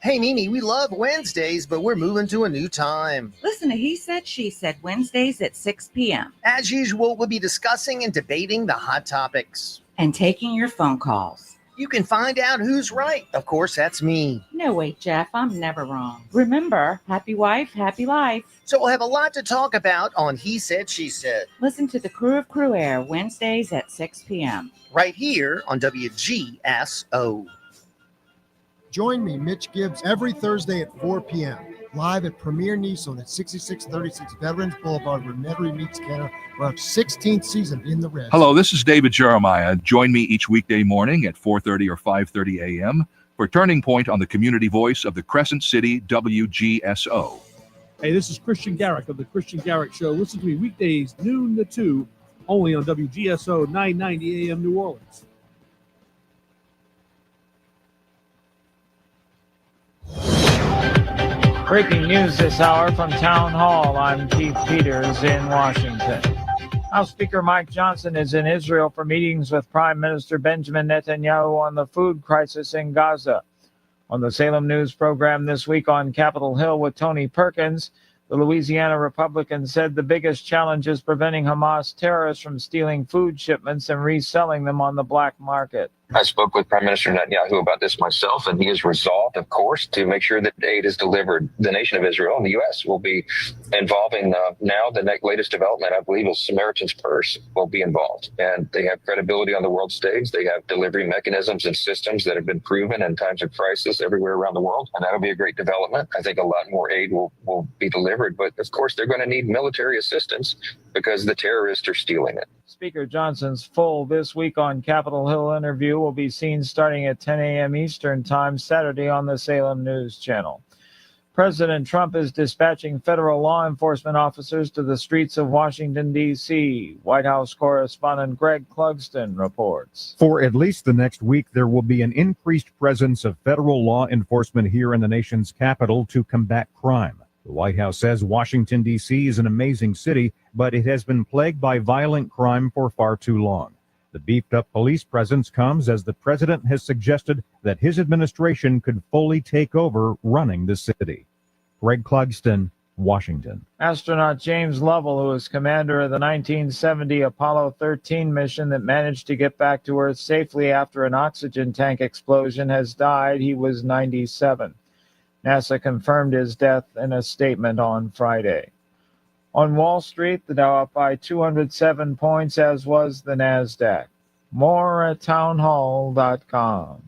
Hey, Mimi, we love Wednesdays, but we're moving to a new time. Listen to He Said, She Said, Wednesdays at 6 p.m. As usual, we'll be discussing and debating the hot topics. And taking your phone calls. You can find out who's right. Of course, that's me. No, wait, Jeff, I'm never wrong. Remember, happy wife, happy life. So we'll have a lot to talk about on He Said, She Said. Listen to the Crew of Crew Air Wednesdays at 6 p.m. Right here on WGSO. Join me, Mitch Gibbs, every Thursday at 4 p.m. live at Premier Nissan at 6636 Veterans Boulevard, where Metairie meets Canada for our 16th season in the red. Hello, this is David Jeremiah. Join me each weekday morning at 4:30 or 5:30 a.m. for Turning Point on the community voice of the Crescent City WGSO. Hey, this is Christian Garrick of the Christian Garrick Show. Listen to me weekdays noon to 2, only on WGSO 990 AM New Orleans. Breaking news this hour from Town Hall. I'm Keith Peters in Washington. House Speaker Mike Johnson is in Israel for meetings with Prime Minister Benjamin Netanyahu on the food crisis in Gaza. On the Salem News program this week on Capitol Hill with Tony Perkins, the Louisiana Republican said the biggest challenge is preventing Hamas terrorists from stealing food shipments and reselling them on the black market. I spoke with Prime Minister Netanyahu about this myself, and he is resolved, of course, to make sure that aid is delivered. The nation of Israel and the U.S. will be involving now. The latest development, I believe, is Samaritan's Purse will be involved. And they have credibility on the world stage. They have delivery mechanisms and systems that have been proven in times of crisis everywhere around the world. And that'll be a great development. I think a lot more aid will be delivered. But, of course, they're going to need military assistance because the terrorists are stealing it. Speaker Johnson's full This Week on Capitol Hill interview will be seen starting at 10 a.m. Eastern Time Saturday on the Salem News Channel. President Trump is dispatching federal law enforcement officers to the streets of Washington, D.C. White House correspondent Greg Clugston reports. For at least the next week, there will be an increased presence of federal law enforcement here in the nation's capital to combat crime. The White House says Washington, D.C. is an amazing city, but it has been plagued by violent crime for far too long. The beefed-up police presence comes as the president has suggested that his administration could fully take over running the city. Greg Clugston, Washington. Astronaut James Lovell, who was commander of the 1970 Apollo 13 mission that managed to get back to Earth safely after an oxygen tank explosion, has died. He was 97. NASA confirmed his death in a statement on Friday. On Wall Street, the Dow up by 207 points, as was the NASDAQ. More at townhall.com.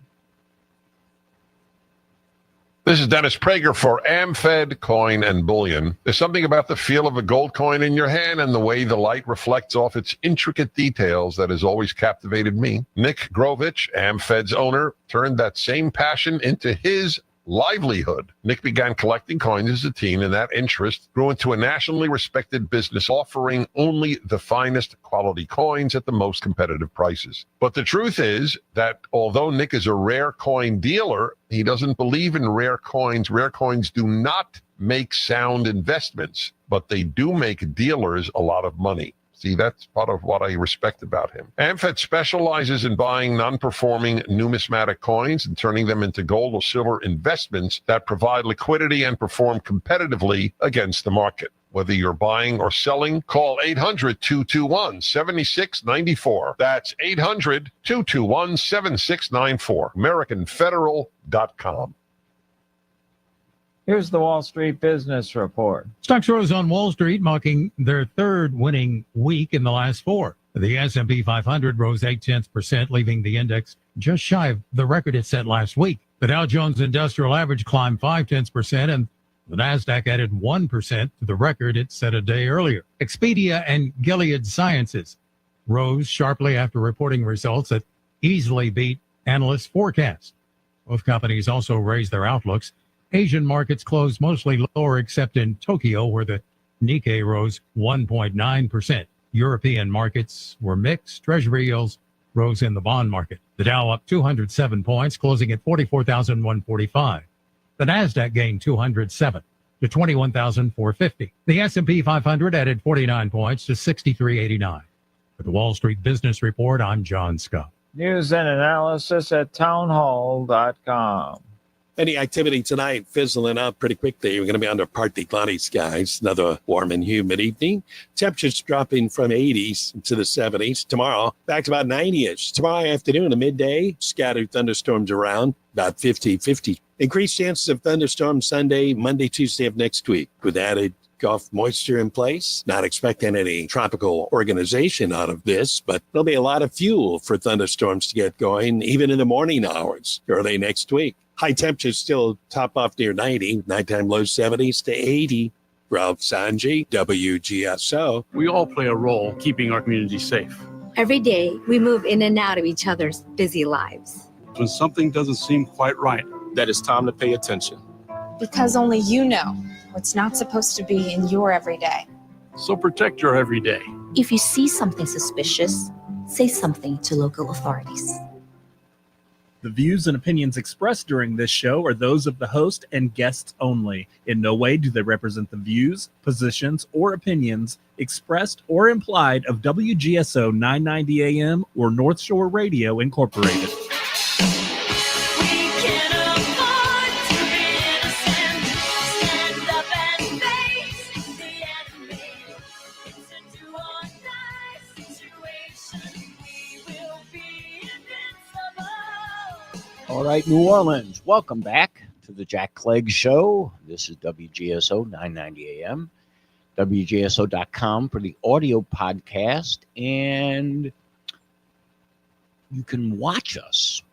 This is Dennis Prager for AmFed Coin and Bullion. There's something about the feel of a gold coin in your hand and the way the light reflects off its intricate details that has always captivated me. Nick Grovich, AmFed's owner, turned that same passion into his livelihood. Nick began collecting coins as a teen, and that interest grew into a nationally respected business offering only the finest quality coins at the most competitive prices. But the truth is that although Nick is a rare coin dealer, he doesn't believe in rare coins. Rare coins do not make sound investments, but they do make dealers a lot of money. See, that's part of what I respect about him. AmFed specializes in buying non-performing numismatic coins and turning them into gold or silver investments that provide liquidity and perform competitively against the market. Whether you're buying or selling, call 800-221-7694. That's 800-221-7694. AmericanFederal.com. Here's the Wall Street Business Report. Stocks rose on Wall Street, marking their third winning week in the last four. The S&P 500 rose 0.8%, leaving the index just shy of the record it set last week. The Dow Jones Industrial Average climbed 0.5%, and the Nasdaq added 1% to the record it set a day earlier. Expedia and Gilead Sciences rose sharply after reporting results that easily beat analysts' forecasts. Both companies also raised their outlooks. Asian markets closed mostly lower except in Tokyo, where the Nikkei rose 1.9%. European markets were mixed. Treasury yields rose in the bond market. The Dow up 207 points, closing at 44,145. The Nasdaq gained 207 to 21,450. The S&P 500 added 49 points to 6389. For the Wall Street Business Report, I'm John Scott. News and analysis at townhall.com. Any activity tonight fizzling out pretty quickly. We're going to be under partly cloudy skies. Another warm and humid evening. Temperatures dropping from 80s to the 70s. Tomorrow, back to about 90-ish. Tomorrow afternoon, a midday, scattered thunderstorms around, about 50-50. Increased chances of thunderstorms Sunday, Monday, Tuesday of next week. With added Gulf moisture in place. Not expecting any tropical organization out of this, but there'll be a lot of fuel for thunderstorms to get going, even in the morning hours early next week. High temperatures still top off near 90, nighttime low 70s to 80. Ralph Sanji, WGSO. We all play a role keeping our community safe. Every day, we move in and out of each other's busy lives. When something doesn't seem quite right, that it's time to pay attention. Because only you know what's not supposed to be in your everyday. So protect your everyday. If you see something suspicious, say something to local authorities. The views and opinions expressed during this show are those of the host and guests only. In no way do they represent the views, positions, or opinions expressed or implied of WGSO 990 AM or North Shore Radio Incorporated. All right, New Orleans, welcome back to the Jjack Clegg Show. This is WGSO 990 AM, WGSO.com for the audio podcast, and you can watch us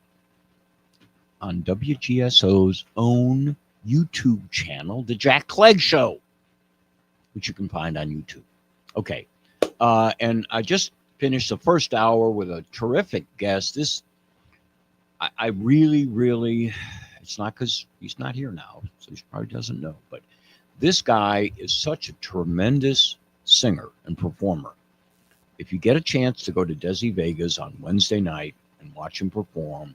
on WGSO's own YouTube channel, the Jjack Clegg Show, which you can find on YouTube. Okay, and I just finished the first hour with a terrific guest. I really, it's not because he's not here now, so he probably doesn't know, but this guy is such a tremendous singer and performer. If you get a chance to go to Desi Vegas on Wednesday night and watch him perform,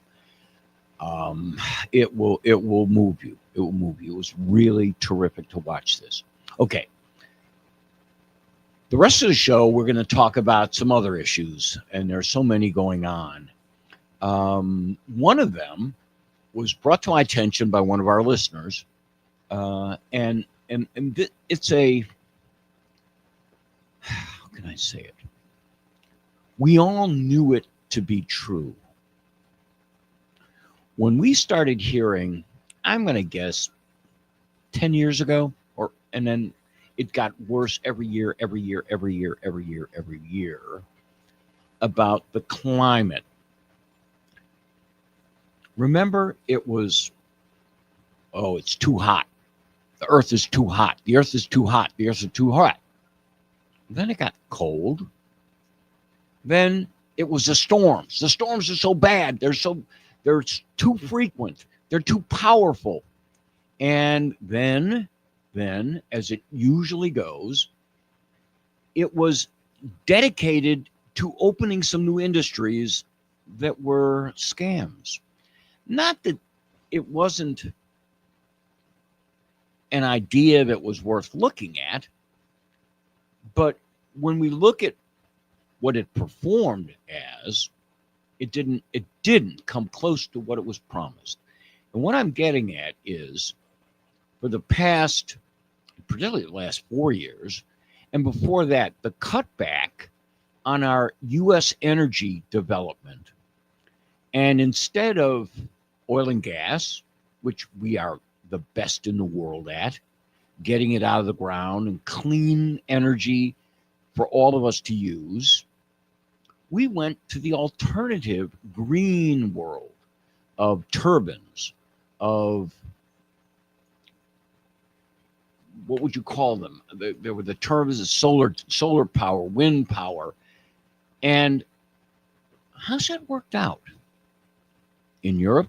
it will move you. It will move you. It was really terrific to watch this. Okay. The rest of the show, we're going to talk about some other issues, and there's so many going on. One of them was brought to my attention by one of our listeners, and it's a, how can I say it? We all knew it to be true. When we started hearing, I'm going to guess 10 years ago, and then it got worse every year, about the climate. Remember, it was, it's too hot. The earth is too hot. The earth is too hot. The earth is too hot. Then it got cold. Then it was the storms. The storms are so bad. They're too frequent. They're too powerful. And then, as it usually goes, it was dedicated to opening some new industries that were scams. Not that it wasn't an idea that was worth looking at, but when we look at what it performed as, it didn't come close to what it was promised. And what I'm getting at is, for the past, particularly the last 4 years, and before that, the cutback on our U.S. energy development. And instead of oil and gas, which we are the best in the world at, getting it out of the ground and clean energy for all of us to use, we went to the alternative green world of turbines, of, what would you call them? There were the turbines of solar power, wind power. And how's that worked out? In Europe,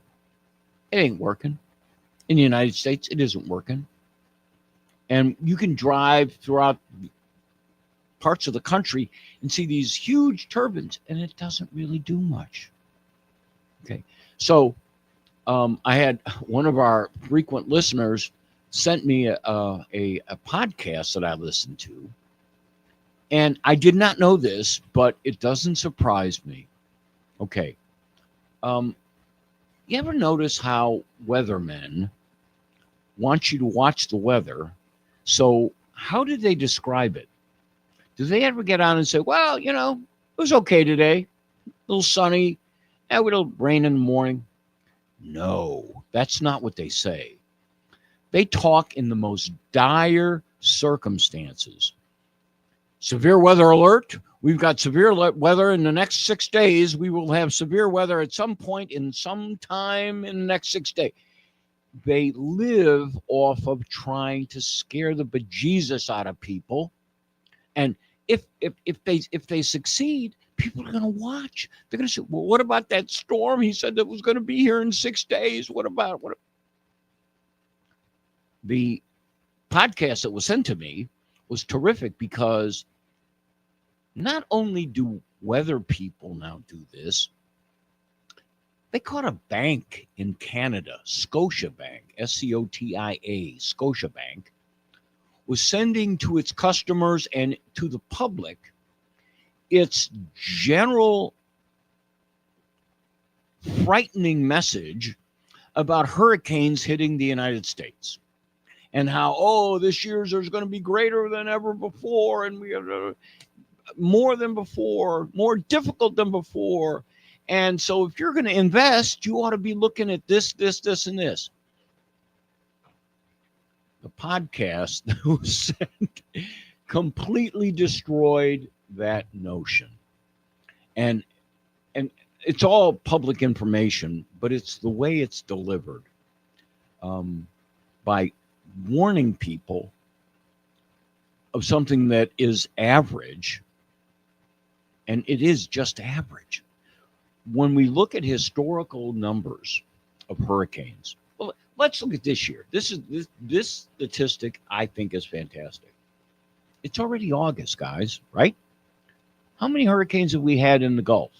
it ain't working. In the United States, it isn't working. And you can drive throughout parts of the country and see these huge turbines, and it doesn't really do much. Okay. So I had one of our frequent listeners sent me a podcast that I listened to. And I did not know this, but it doesn't surprise me. Okay. You ever notice how weathermen want you to watch the weather? So how did they describe it? Do they ever get on and say, well, it was okay today, a little sunny, and a little rain in the morning? No, that's not what they say. They talk in the most dire circumstances. Severe weather alert. We've got severe weather in the next 6 days. We will have severe weather at some point in some time in the next 6 days. They live off of trying to scare the bejesus out of people. And if they succeed, people are going to watch. They're going to say, well, what about that storm? He said that was going to be here in 6 days. What about what? The podcast that was sent to me was terrific because not only do weather people now do this, They caught a bank in Canada, Scotiabank, SCOTIA, Scotiabank, was sending to its customers and to the public its general frightening message about hurricanes hitting the United States and how, oh, this year's there's going to be greater than ever before, and we have more than before, more difficult than before. And so if you're going to invest, you ought to be looking at this, and this. The podcast that was sent completely destroyed that notion. And it's all public information, but it's the way it's delivered, by warning people of something that is average, and it is just average. When we look at historical numbers of hurricanes, well, let's look at this year. This statistic I think is fantastic. It's already August, guys, right? How many hurricanes have we had in the Gulf?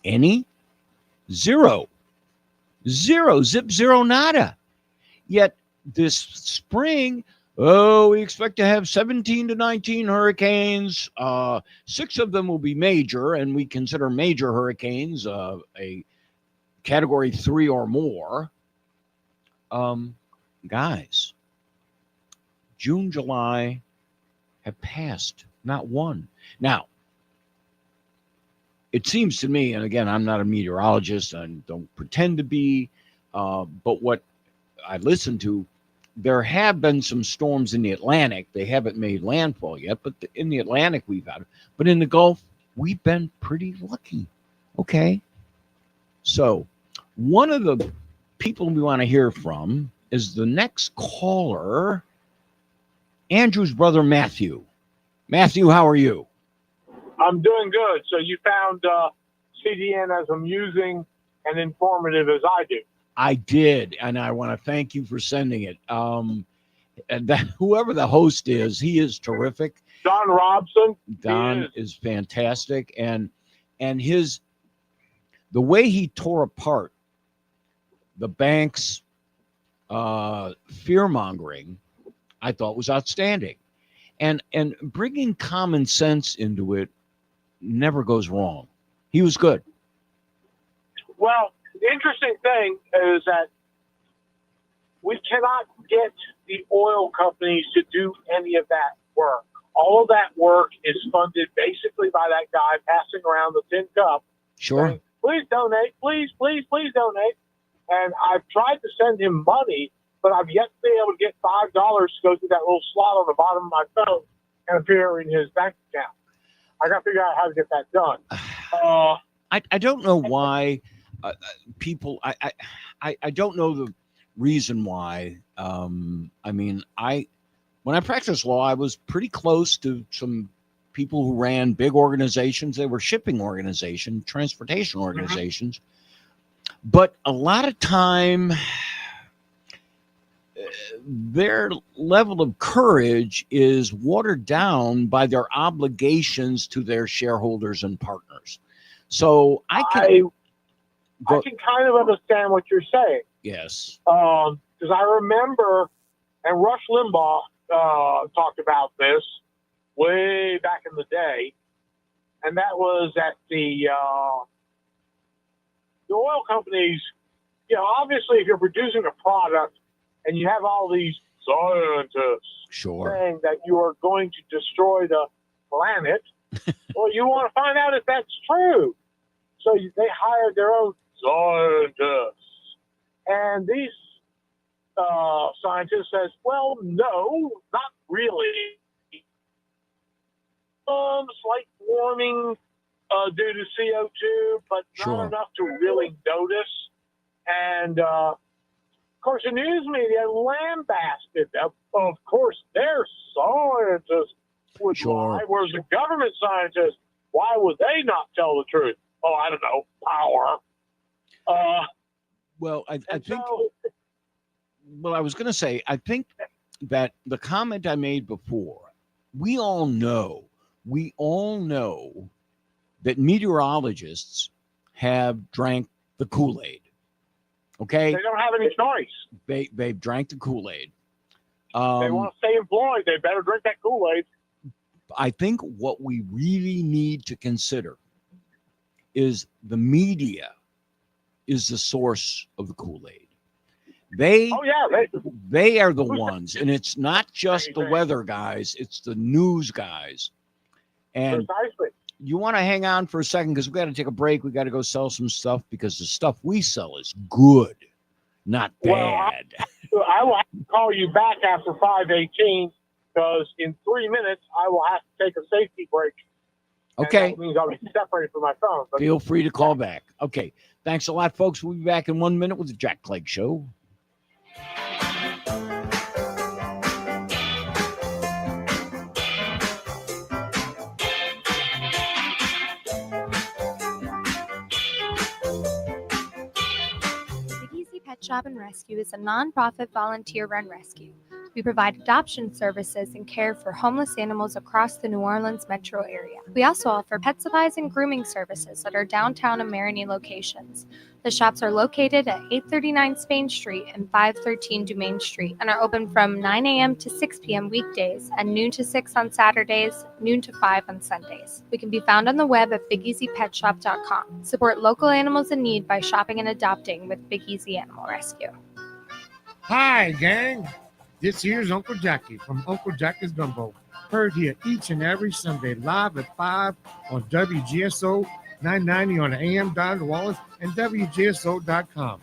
Any? Zero. Zip, zero, nada. Yet this spring, we expect to have 17 to 19 hurricanes. 6 of them will be major, and we consider major hurricanes a category 3 or more. Guys, June, July have passed, not one. Now, it seems to me, and again, I'm not a meteorologist, I don't pretend to be, but what I listen to, there have been some storms in the Atlantic. They haven't made landfall yet, but in the Atlantic we've had it. But in the Gulf, we've been pretty lucky. Okay. So one of the people we want to hear from is the next caller, Andrew's brother, Matthew. Matthew, how are you? I'm doing good. So you found CDN as amusing and informative as I do. I did, and I want to thank you for sending it. And whoever the host is, he is terrific. Don Robson. Don is fantastic, and the way he tore apart the bank's fear mongering, I thought was outstanding, and bringing common sense into it never goes wrong. He was good. Well, the interesting thing is that we cannot get the oil companies to do any of that work. All of that work is funded basically by that guy passing around the tin cup. Sure. Saying, please donate, please donate. And I've tried to send him money, but I've yet to be able to get $5 to go through that little slot on the bottom of my phone and appear in his bank account. I got to figure out how to get that done. I don't know why people. I don't know the reason why. I mean, when I practiced law, I was pretty close to some people who ran big organizations. They were shipping organizations, transportation organizations, but a lot of time, their level of courage is watered down by their obligations to their shareholders and partners. So I can kind of understand what you're saying. Yes. Because I remember, and Rush Limbaugh talked about this way back in the day, and that was that the oil companies, obviously if you're producing a product and you have all these scientists saying that you are going to destroy the planet, well, you want to find out if that's true. So they hired their own scientists. And these scientist says, well, no, not really. Slight warming due to CO2, but not enough to really notice. And, of course, the news media lambasted them. Of course, their scientists would lie, whereas the government scientists, why would they not tell the truth? Oh, I don't know, power. Well, I think... Well, I was going to say, I think that the comment I made before, we all know that meteorologists have drank the Kool-Aid. Okay? They don't have any choice. They've drank the Kool-Aid. They want to stay employed. They better drink that Kool-Aid. I think what we really need to consider is the media is the source of the Kool-Aid. They are the ones, and it's not just the weather guys, it's the news guys. And Precisely. you want to hang on for a second because we got to take a break. We got to go sell some stuff because the stuff we sell is good, not bad. Well, I will have to call you back after 5:18 because in 3 minutes I will have to take a safety break. Okay. And that means I'll be separated from my phone. But Feel free to call back. Okay. Thanks a lot, folks. We'll be back in 1 minute with the Jjack Clegg Show. Big Easy Pet Shop and Rescue is a nonprofit volunteer-run rescue. We provide adoption services and care for homeless animals across the New Orleans metro area. We also offer pet supplies and grooming services at our downtown and Marigny locations. The shops are located at 839 Spain Street and 513 Dumaine Street and are open from 9 a.m. to 6 p.m. weekdays and noon to 6 on Saturdays, noon to 5 on Sundays. We can be found on the web at BigEasyPetShop.com. Support local animals in need by shopping and adopting with Big Easy Animal Rescue. Hi, gang. This here's Uncle Jackie from Uncle Jackie's Gumbo. Heard here each and every Sunday live at 5 on WGSO 990 on the AM dial in Wallace and WGSO.com.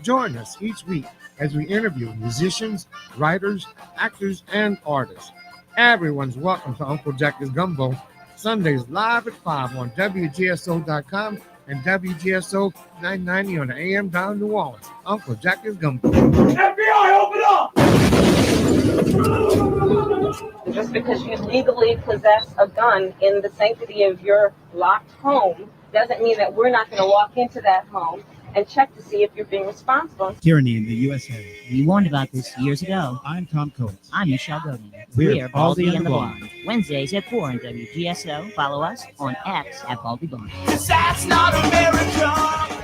Join us each week as we interview musicians, writers, actors, and artists. Everyone's welcome to Uncle Jackie's Gumbo. Sundays live at 5 on WGSO.com and WGSO 990 on the AM dial in New Orleans. Uncle Jackie's Gumbo. FBI, open up! Just because you legally possess a gun in the sanctity of your locked home doesn't mean that we're not going to walk into that home and check to see if you're being responsible. Tyranny in the USA. We warned about this years ago. I'm Tom Coates. I'm Michelle Godin. We're Baldy Baldy and the Blonde. Blonde. Wednesdays at 4 on WGSO. Follow us on X at Baldy Blonde. That's not America.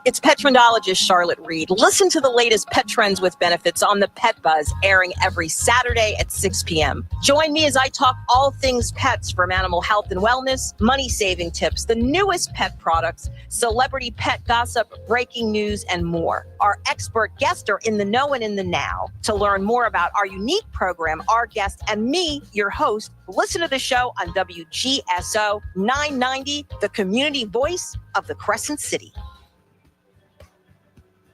It's pet trendologist Charlotte Reed. Listen to the latest pet trends with benefits on the Pet Buzz, airing every Saturday at 6 p.m. Join me as I talk all things pets, from animal health and wellness, money-saving tips, the newest pet products, celebrity pet gossip, breaking news, and more. Our expert guests are in the know and in the now. To learn more about our unique program, our guest, and me, your host, listen to the show on WGSO 990, the community voice of the Crescent City.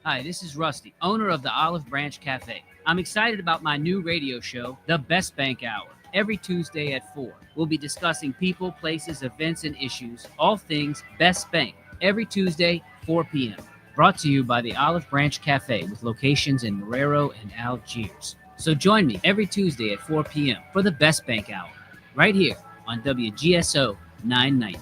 Hi, this is Rusty, owner of the Olive Branch Cafe. I'm excited about my new radio show, The Best Bank Hour, every Tuesday at 4. We'll be discussing people, places, events, and issues, all things Best Bank, every Tuesday, 4 p.m. Brought to you by the Olive Branch Cafe with locations in Marrero and Algiers. So join me every Tuesday at 4 p.m. for The Best Bank Hour, right here on WGSO 990.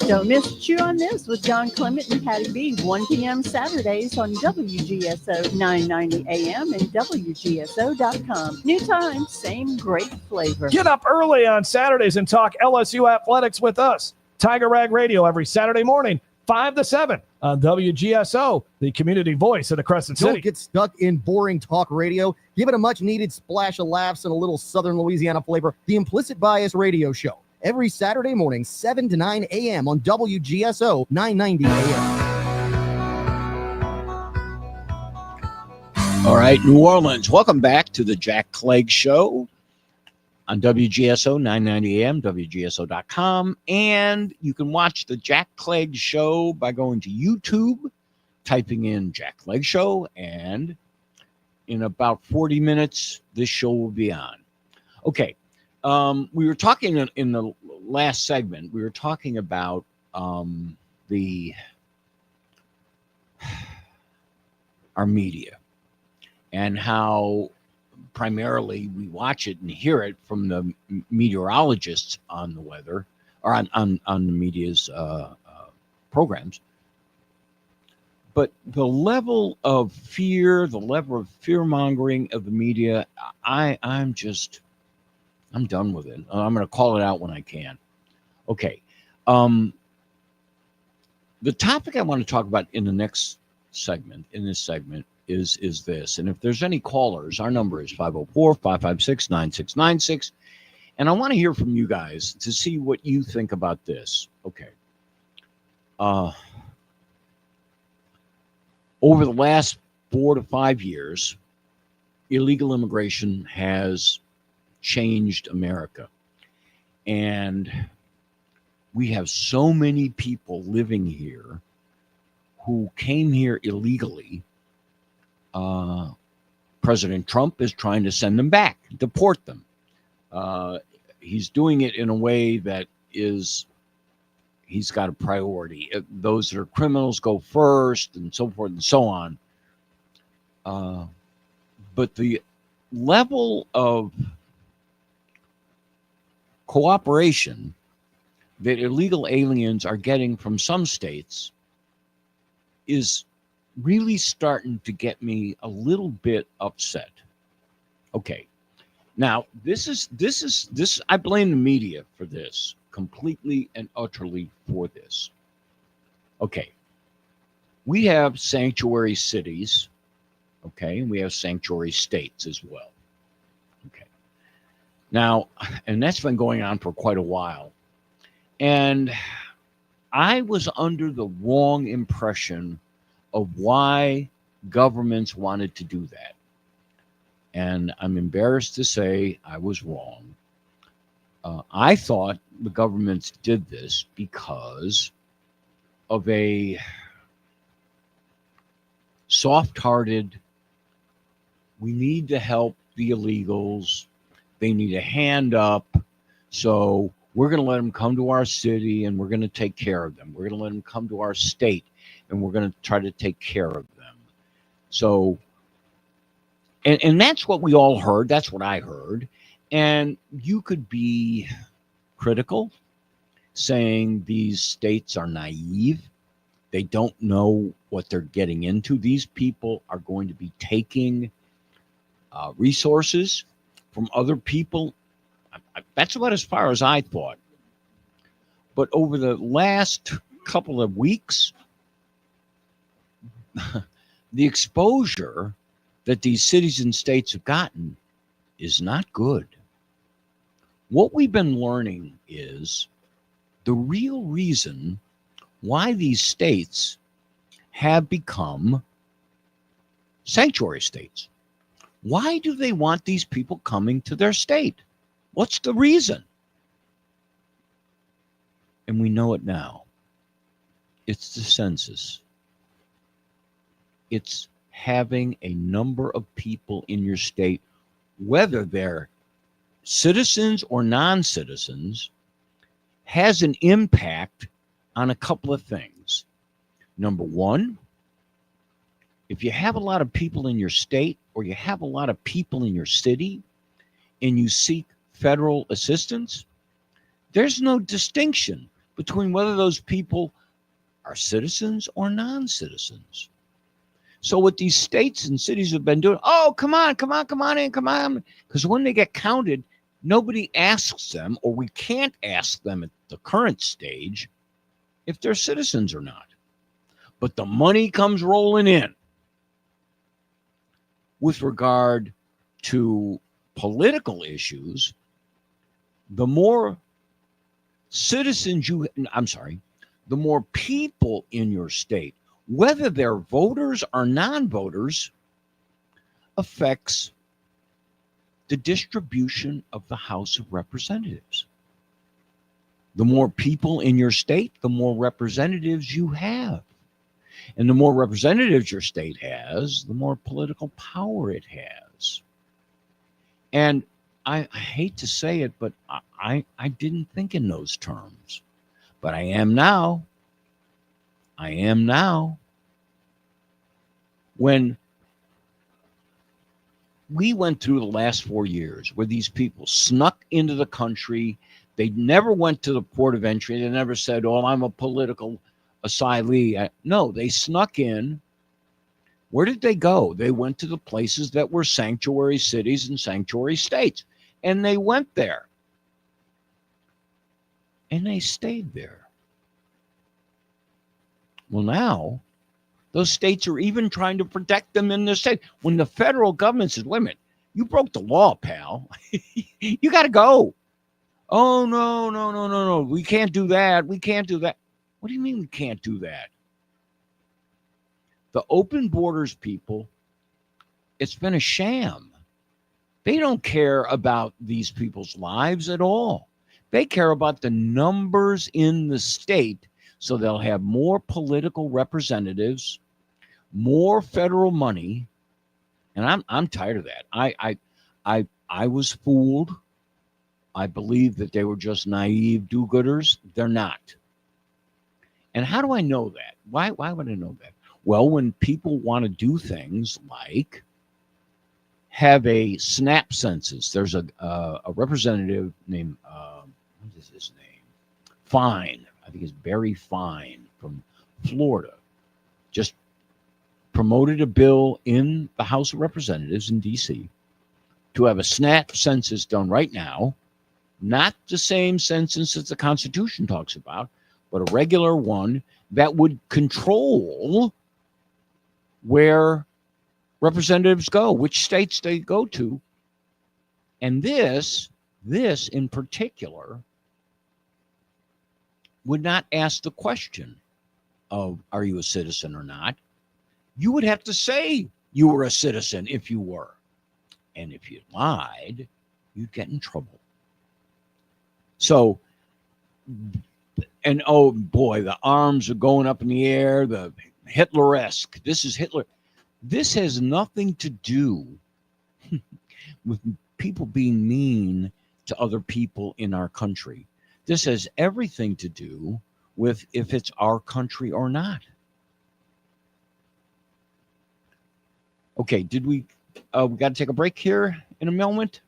Don't miss Chew on This with John Clement and Patty B. 1 p.m. Saturdays on WGSO 990 AM and WGSO.com. New time, same great flavor. Get up early on Saturdays and talk LSU athletics with us. Tiger Rag Radio every Saturday morning, 5 to 7 on WGSO, the community voice of the Crescent City. Don't get stuck in boring talk radio. Give it a much-needed splash of laughs and a little Southern Louisiana flavor. The Implicit Bias Radio Show. Every Saturday morning, 7 to 9 a.m. on WGSO 990 a.m. All right, New Orleans, welcome back to the Jjack Clegg Show on WGSO 990 AM, WGSO.com. And you can watch the Jjack Clegg Show by going to YouTube, typing in Jjack Clegg Show, and in about 40 minutes, this show will be on. Okay. We were talking in the last segment, we were talking about our media and how primarily we watch it and hear it from the meteorologists on the weather or on the media's programs. But the level of fear, the level of fear-mongering of the media, I'm done with it. I'm going to call it out when I can. Okay. The topic I want to talk about in the next segment, is this. And if there's any callers, our number is 504-556-9696. And I want to hear from you guys to see what you think about this. Okay. Over the last 4 to 5 years, illegal immigration has changed America. And we have so many people living here who came here illegally. President Trump is trying to send them back, deport them. He's doing it in a way that he's got a priority. Those that are criminals go first, and so forth and so on. But the level of cooperation that illegal aliens are getting from some states is really starting to get me a little bit upset. Okay. Now, this I blame the media for this, completely and utterly for this. Okay. We have sanctuary cities, okay, and we have sanctuary states as well. Okay. Now, and that's been going on for quite a while. And I was under the wrong impression of why governments wanted to do that. And I'm embarrassed to say I was wrong. I thought the governments did this because of a soft-hearted, we need to help the illegals. They need a hand up. So we're going to let them come to our city and we're going to take care of them. We're going to let them come to our state and we're going to try to take care of them. So, and that's what we all heard. That's what I heard. And you could be critical, saying these states are naive. They don't know what they're getting into. These people are going to be taking resources from other people. That's about as far as I thought. But over the last couple of weeks, the exposure that these cities and states have gotten is not good. What we've been learning is the real reason why these states have become sanctuary states. Why do they want these people coming to their state? What's the reason? And we know it now. It's the census. It's having a number of people in your state, whether they're citizens or non-citizens, has an impact on a couple of things. Number one, if you have a lot of people in your state or you have a lot of people in your city and you seek federal assistance, there's no distinction between whether those people are citizens or non-citizens. So what these states and cities have been doing, oh, come on in. Because when they get counted, nobody asks them, or we can't ask them at the current stage, if they're citizens or not. But the money comes rolling in. With regard to political issues, the more the more people in your state, whether they're voters or non-voters, affects the distribution of the House of Representatives. The more people in your state, the more representatives you have. And the more representatives your state has, the more political power it has. And I hate to say it, but I didn't think in those terms. But I am now. When we went through the last 4 years where these people snuck into the country, they never went to the port of entry. They never said, oh, I'm a political asylee. No, they snuck in. Where did they go? They went to the places that were sanctuary cities and sanctuary states. And they went there. And they stayed there. Well, now those states are even trying to protect them in the state. When the federal government says, wait a minute, you broke the law, pal. You got to go. Oh, no. We can't do that. We can't do that. What do you mean we can't do that? The open borders people, it's been a sham. They don't care about these people's lives at all. They care about the numbers in the state, so they'll have more political representatives, more federal money, and I'm tired of that. I was fooled. I believe that they were just naive do-gooders. They're not. And how do I know that? Why would I know that? Well, when people want to do things like have a SNAP census, there's a representative named, what is his name? Fine. I think it's Barry Fine from Florida. Just promoted a bill in the House of Representatives in D.C. to have a SNAP census done right now, not the same census that the Constitution talks about, but a regular one that would control where representatives go, which states they go to. And this in particular would not ask the question of, are you a citizen or not? You would have to say you were a citizen if you were. And if you lied, you'd get in trouble. So, and oh boy, the arms are going up in the air, the Hitler-esque. This is Hitler. This has nothing to do with people being mean to other people in our country. This has everything to do with if it's our country or not. Okay, we got to take a break here in a moment?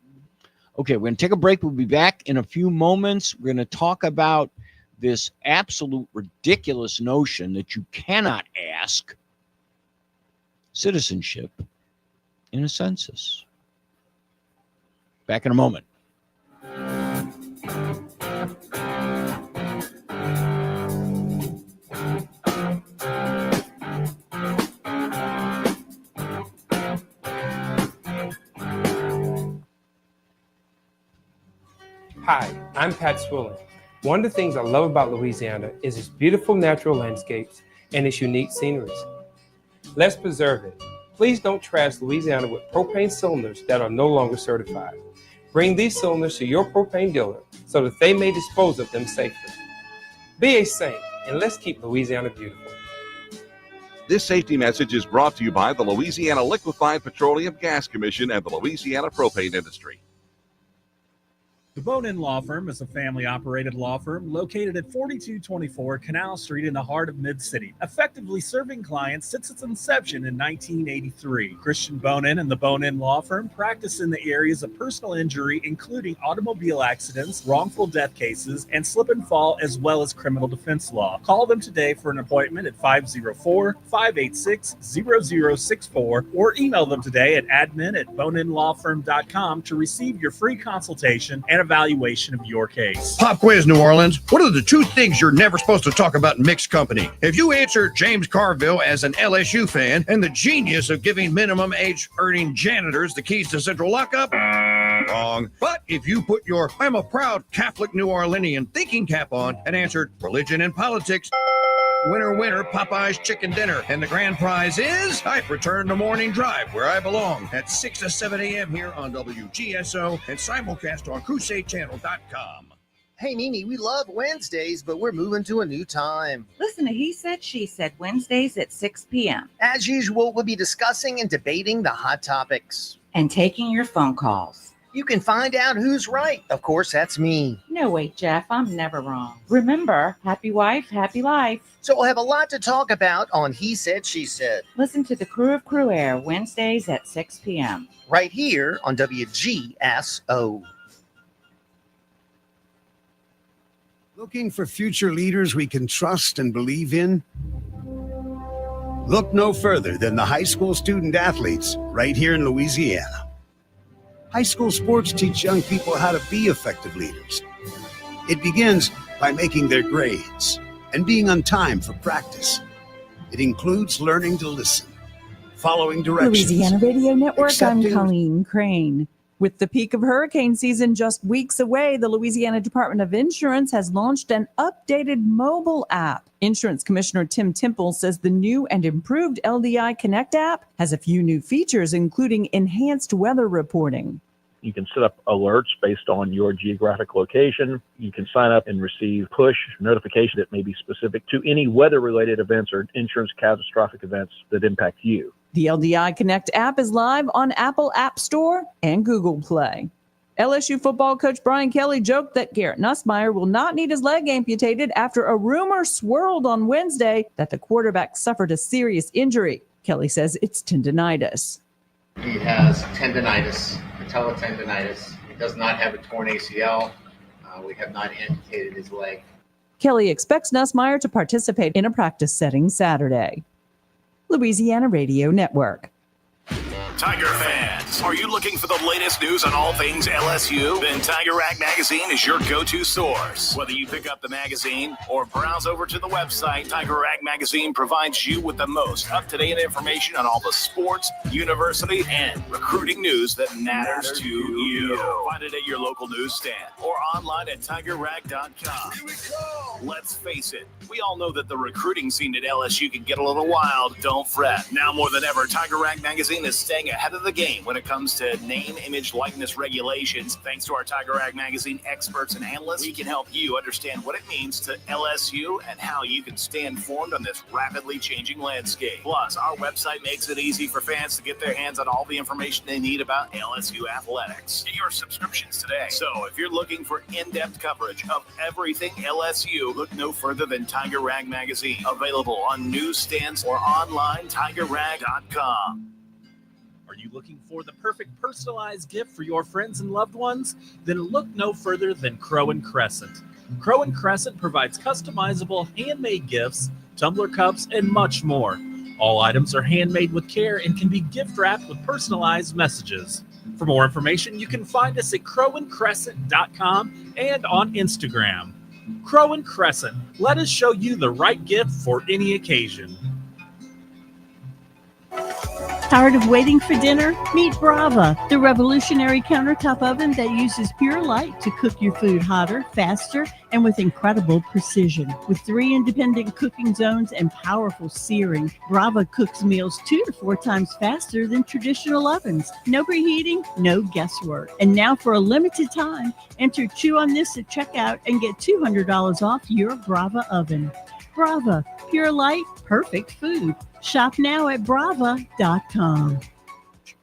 Okay, we're going to take a break. We'll be back in a few moments. We're going to talk about this absolute ridiculous notion that you cannot ask citizenship in a census. Back in a moment. Hi, I'm Pat Swilling. One of the things I love about Louisiana is its beautiful natural landscapes and its unique sceneries. Let's preserve it. Please don't trash Louisiana with propane cylinders that are no longer certified. Bring these cylinders to your propane dealer so that they may dispose of them safely. Be a saint, and let's keep Louisiana beautiful. This safety message is brought to you by the Louisiana Liquefied Petroleum Gas Commission and the Louisiana Propane Industry. The Bone-In Law Firm is a family-operated law firm located at 4224 Canal Street in the heart of Mid-City, effectively serving clients since its inception in 1983. Christian Bone-In and the Bone-In Law Firm practice in the areas of personal injury, including automobile accidents, wrongful death cases, and slip and fall, as well as criminal defense law. Call them today for an appointment at 504-586-0064 or email them today at admin@boneinlawfirm.com to receive your free consultation and evaluation of your case. Pop quiz, New Orleans. What are the two things you're never supposed to talk about in mixed company? If you answer James Carville as an LSU fan and the genius of giving minimum age earning janitors the keys to central lockup, wrong. But if you put your I'm a proud Catholic New Orleanian thinking cap on and answered religion and politics, winner, winner, Popeye's chicken dinner. And the grand prize is I return to Morning Drive, where I belong, at 6 to 7 a.m. here on WGSO and simulcast on CrusadeChannel.com. Hey, Mimi, we love Wednesdays, but we're moving to a new time. Listen to He Said, She Said, Wednesdays at 6 p.m. As usual, we'll be discussing and debating the hot topics. And taking your phone calls. You can find out who's right. Of course, that's me. No, wait, Jeff, I'm never wrong. Remember, happy wife, happy life. So we'll have a lot to talk about on He Said, She Said. Listen to the Crew of Crew Air Wednesdays at 6 p.m. Right here on WGSO. Looking for future leaders we can trust and believe in? Look no further than the high school student athletes right here in Louisiana. High school sports teach young people how to be effective leaders. It begins by making their grades and being on time for practice. It includes learning to listen, following directions. Louisiana Radio Network, accepting- I'm Colleen Crane. With the peak of hurricane season just weeks away, the Louisiana Department of Insurance has launched an updated mobile app. Insurance Commissioner Tim Temple says the new and improved LDI Connect app has a few new features, including enhanced weather reporting. You can set up alerts based on your geographic location. You can sign up and receive push notification that may be specific to any weather-related events or insurance catastrophic events that impact you. The LDI Connect app is live on Apple App Store and Google Play. LSU football coach Brian Kelly joked that Garrett Nussmeier will not need his leg amputated after a rumor swirled on Wednesday that the quarterback suffered a serious injury. Kelly says it's tendonitis. He has tendonitis, patella tendonitis. He does not have a torn ACL. We have not amputated his leg. Kelly expects Nussmeier to participate in a practice setting Saturday. Louisiana Radio Network. Tiger fans, are you looking for the latest news on all things LSU? Then Tiger Rag Magazine is your go-to source. Whether you pick up the magazine or browse over to the website, Tiger Rag Magazine provides you with the most up-to-date information on all the sports, university, and recruiting news that matters to you. Find it at your local newsstand or online at tigerrag.com. Let's face it, we all know that the recruiting scene at LSU can get a little wild. Don't fret. Now more than ever, Tiger Rag Magazine is staying ahead of the game when it comes to name, image, likeness regulations. Thanks to our Tiger Rag Magazine experts and analysts, we can help you understand what it means to LSU and how you can stay informed on this rapidly changing landscape. Plus, our website makes it easy for fans to get their hands on all the information they need about LSU athletics. Get your subscriptions today. So if you're looking for in-depth coverage of everything LSU, look no further than Tiger Rag Magazine. Available on newsstands or online, tigerrag.com. Are you looking for the perfect personalized gift for your friends and loved ones? Then look no further than Crow and Crescent. Crow and Crescent provides customizable handmade gifts, tumbler cups, and much more. All items are handmade with care and can be gift wrapped with personalized messages. For more information, you can find us at crowandcrescent.com and on Instagram. Crow and Crescent, let us show you the right gift for any occasion. Tired of waiting for dinner? Meet Brava, the revolutionary countertop oven that uses pure light to cook your food hotter, faster, and with incredible precision. With 3 independent cooking zones and powerful searing, Brava cooks meals 2 to 4 times faster than traditional ovens. No preheating, no guesswork. And now for a limited time, enter Chew on This at checkout and get $200 off your Brava oven. Brava, pure light, perfect food. Shop now at brava.com.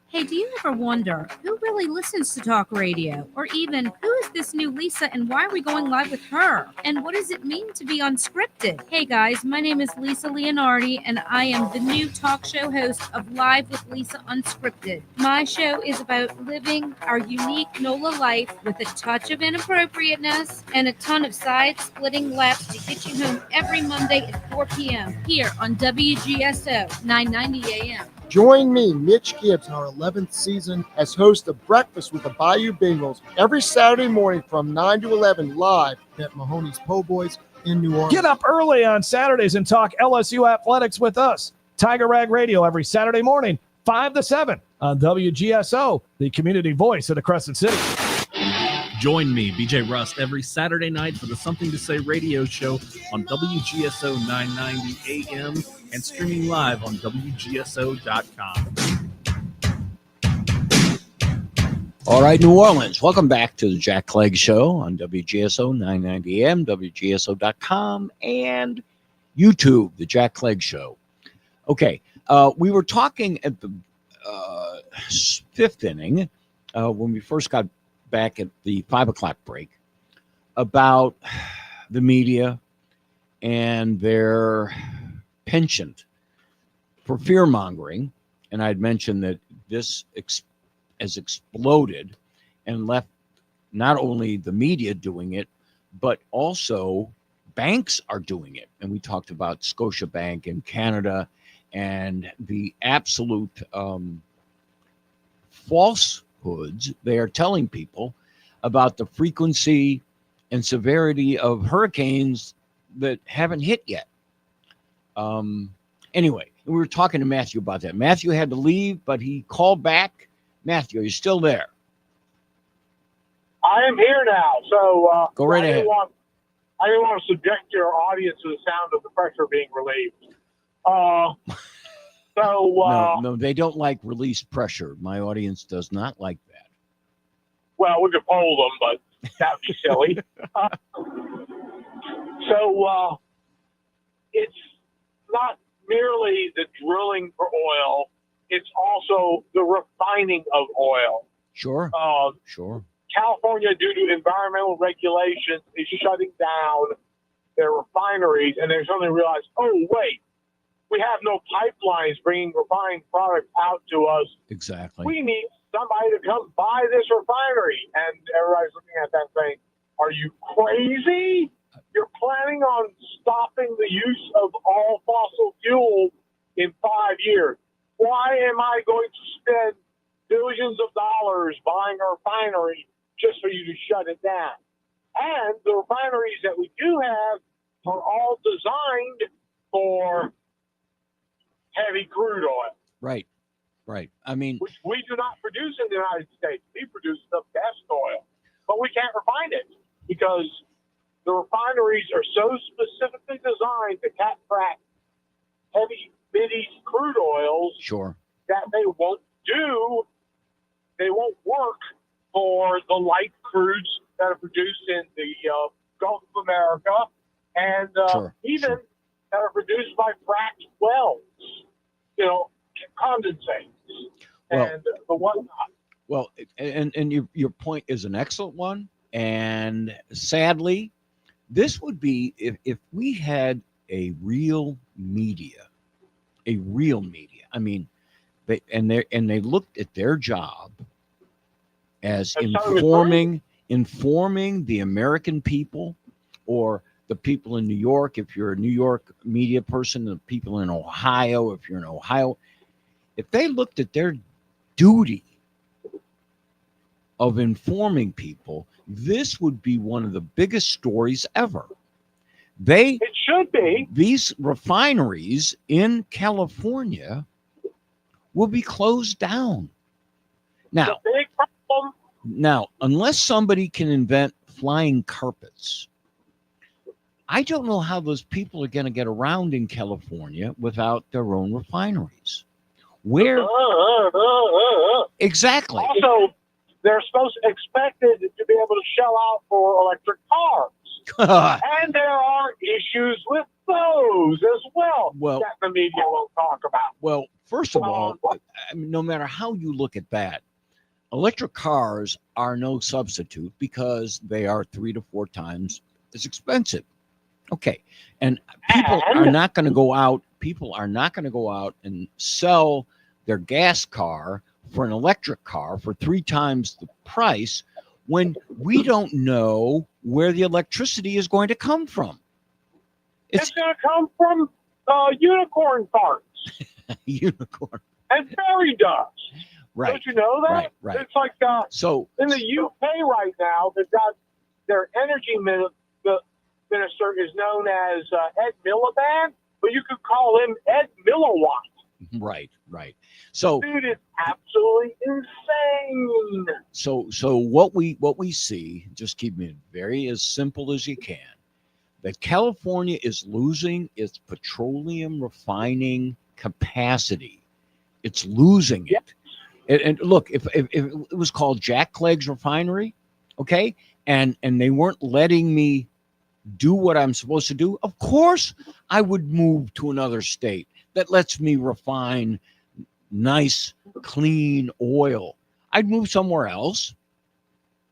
Hey, do you ever wonder who really listens to talk radio? Or even, who is this new Lisa and why are we going live with her? And what does it mean to be unscripted? Hey guys, my name is Lisa Leonardi and I am the new talk show host of Live with Lisa Unscripted. My show is about living our unique NOLA life with a touch of inappropriateness and a ton of side-splitting laughs to get you home every Monday at 4 p.m. here on WGSO 990 AM. Join me, Mitch Gibbs, in our 11th season as host of Breakfast with the Bayou Bengals every Saturday morning from 9 to 11 live at Mahoney's Po' Boys in New Orleans. Get up early on Saturdays and talk LSU athletics with us. Tiger Rag Radio every Saturday morning, 5 to 7 on WGSO, the community voice of the Crescent City. Join me, BJ Rust, every Saturday night for the Something to Say radio show on WGSO 990 AM and streaming live on WGSO.com. All right, New Orleans, welcome back to the Jjack Clegg Show on WGSO 990 AM, WGSO.com, and YouTube, the Jjack Clegg Show. Okay, we were talking at the fifth inning when we first got back at the 5 o'clock break about the media and their penchant for fear-mongering. And I'd mentioned that this has exploded and left not only the media doing it, but also banks are doing it. And we talked about Scotiabank in Canada and the absolute falsehoods they are telling people about the frequency and severity of hurricanes that haven't hit yet. Anyway, we were talking to Matthew about that. Matthew had to leave, but he called back. Matthew, are you still there? I am here now, so Go right I ahead. I didn't want to subject your audience to the sound of the pressure being relieved. No, they don't like released pressure. My audience does not like that. Well, we could poll them, but that'd be silly. It's not merely the drilling for oil; it's also the refining of oil. Sure. Sure. California, due to environmental regulations, is shutting down their refineries, and they suddenly realize, oh, wait, we have no pipelines bringing refined products out to us. Exactly. We need somebody to come buy this refinery. And everybody's looking at that saying, are you crazy? You're planning on stopping the use of all fossil fuels in 5 years. Why am I going to spend billions of dollars buying a refinery just for you to shut it down? And the refineries that we do have are all designed for heavy crude oil. Right. I mean, which we do not produce in the United States. We produce the best oil, but we can't refine it because the refineries are so specifically designed to crack heavy bitty crude oils. Sure. That they won't work for the light crudes that are produced in the Gulf of America and even that are produced by fracked wells, condensate and the whatnot. Well, and your point is an excellent one. And sadly, this would be if we had a real media. I mean, they looked at their job as informing the American people, or the people in New York. If you're a New York media person, the people in Ohio, if you're in Ohio, if they looked at their duty of informing people, this would be one of the biggest stories ever. It should be. These refineries in California will be closed down. Now, the big problem. Now, unless somebody can invent flying carpets, I don't know how those people are going to get around in California without their own refineries. Where exactly? Also, they're expected to be able to shell out for electric cars. And there are issues with those as well that the media won't talk about. Well, first of all, I mean, no matter how you look at that, electric cars are no substitute because they are 3 to 4 times as expensive. Okay. And people are not going to go out. People are not going to go out and sell their gas car for an electric car for 3 times the price when we don't know where the electricity is going to come from. It's going to come from unicorn parts. Unicorn. And fairy dust. Right. Don't you know that? Right. It's like so in the UK right now, they've got their energy minister is known as Ed Miliband, but you could call him Ed Milliwatt. Right. So dude is absolutely insane. So what we see, just keep it very as simple as you can, that California is losing its petroleum refining capacity. It's losing it. And look, if it was called Jjack Clegg's refinery, okay, and they weren't letting me do what I'm supposed to do, of course I would move to another state that lets me refine nice, clean oil. I'd move somewhere else,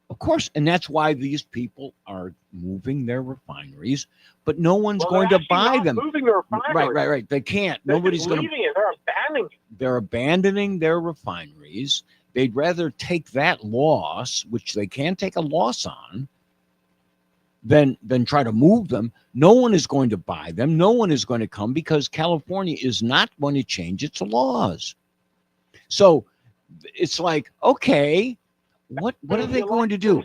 of course, and that's why these people are moving their refineries, but no one's going to buy them. Moving their refineries. Right. They can't. They're Nobody's going to. They're abandoning it. They're abandoning their refineries. They'd rather take that loss, which they can take a loss on, than try to move them. No one is going to buy them. No one is going to come because California is not going to change its laws. So it's like, okay, what are they going to do?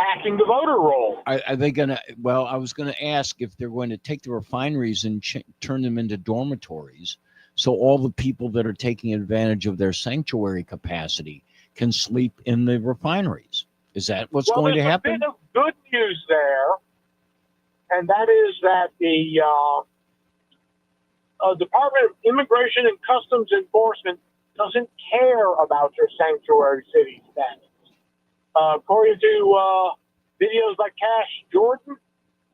hacking the voter roll. Are they going to? Well, I was going to ask if they're going to take the refineries and turn them into dormitories, so all the people that are taking advantage of their sanctuary capacity can sleep in the refineries. Is that what's going to happen? There's a bit of good news there, and that is that the Department of Immigration and Customs Enforcement doesn't care about your sanctuary city status. According to videos like Cash Jordan,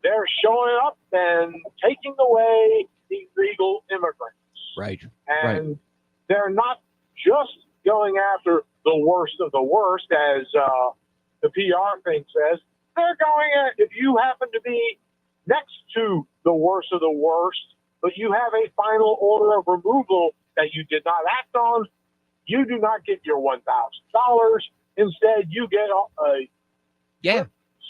they're showing up and taking away the illegal immigrants. Right. And they're not just going after the worst of the worst, as the PR thing says. They're going at, if you happen to be next to the worst of the worst, but you have a final order of removal that you did not act on, you do not get your $1,000. Instead, you get a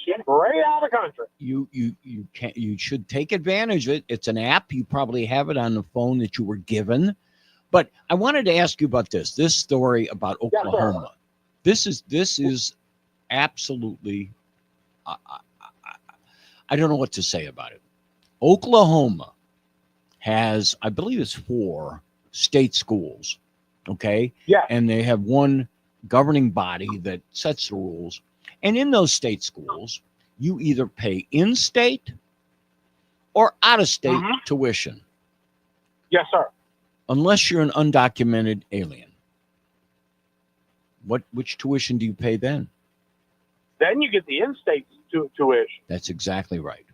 ship right out of the country. You should take advantage of it. It's an app. You probably have it on the phone that you were given. But I wanted to ask you about this story about Oklahoma. This is absolutely, I don't know what to say about it. Oklahoma has, I believe it's 4 state schools, okay? Yeah. And they have one governing body that sets the rules. And in those state schools, you either pay in-state or out-of-state tuition. Yes, sir. Unless you're an undocumented alien. Which tuition do you pay then? Then you get the in-state tuition. That's exactly right.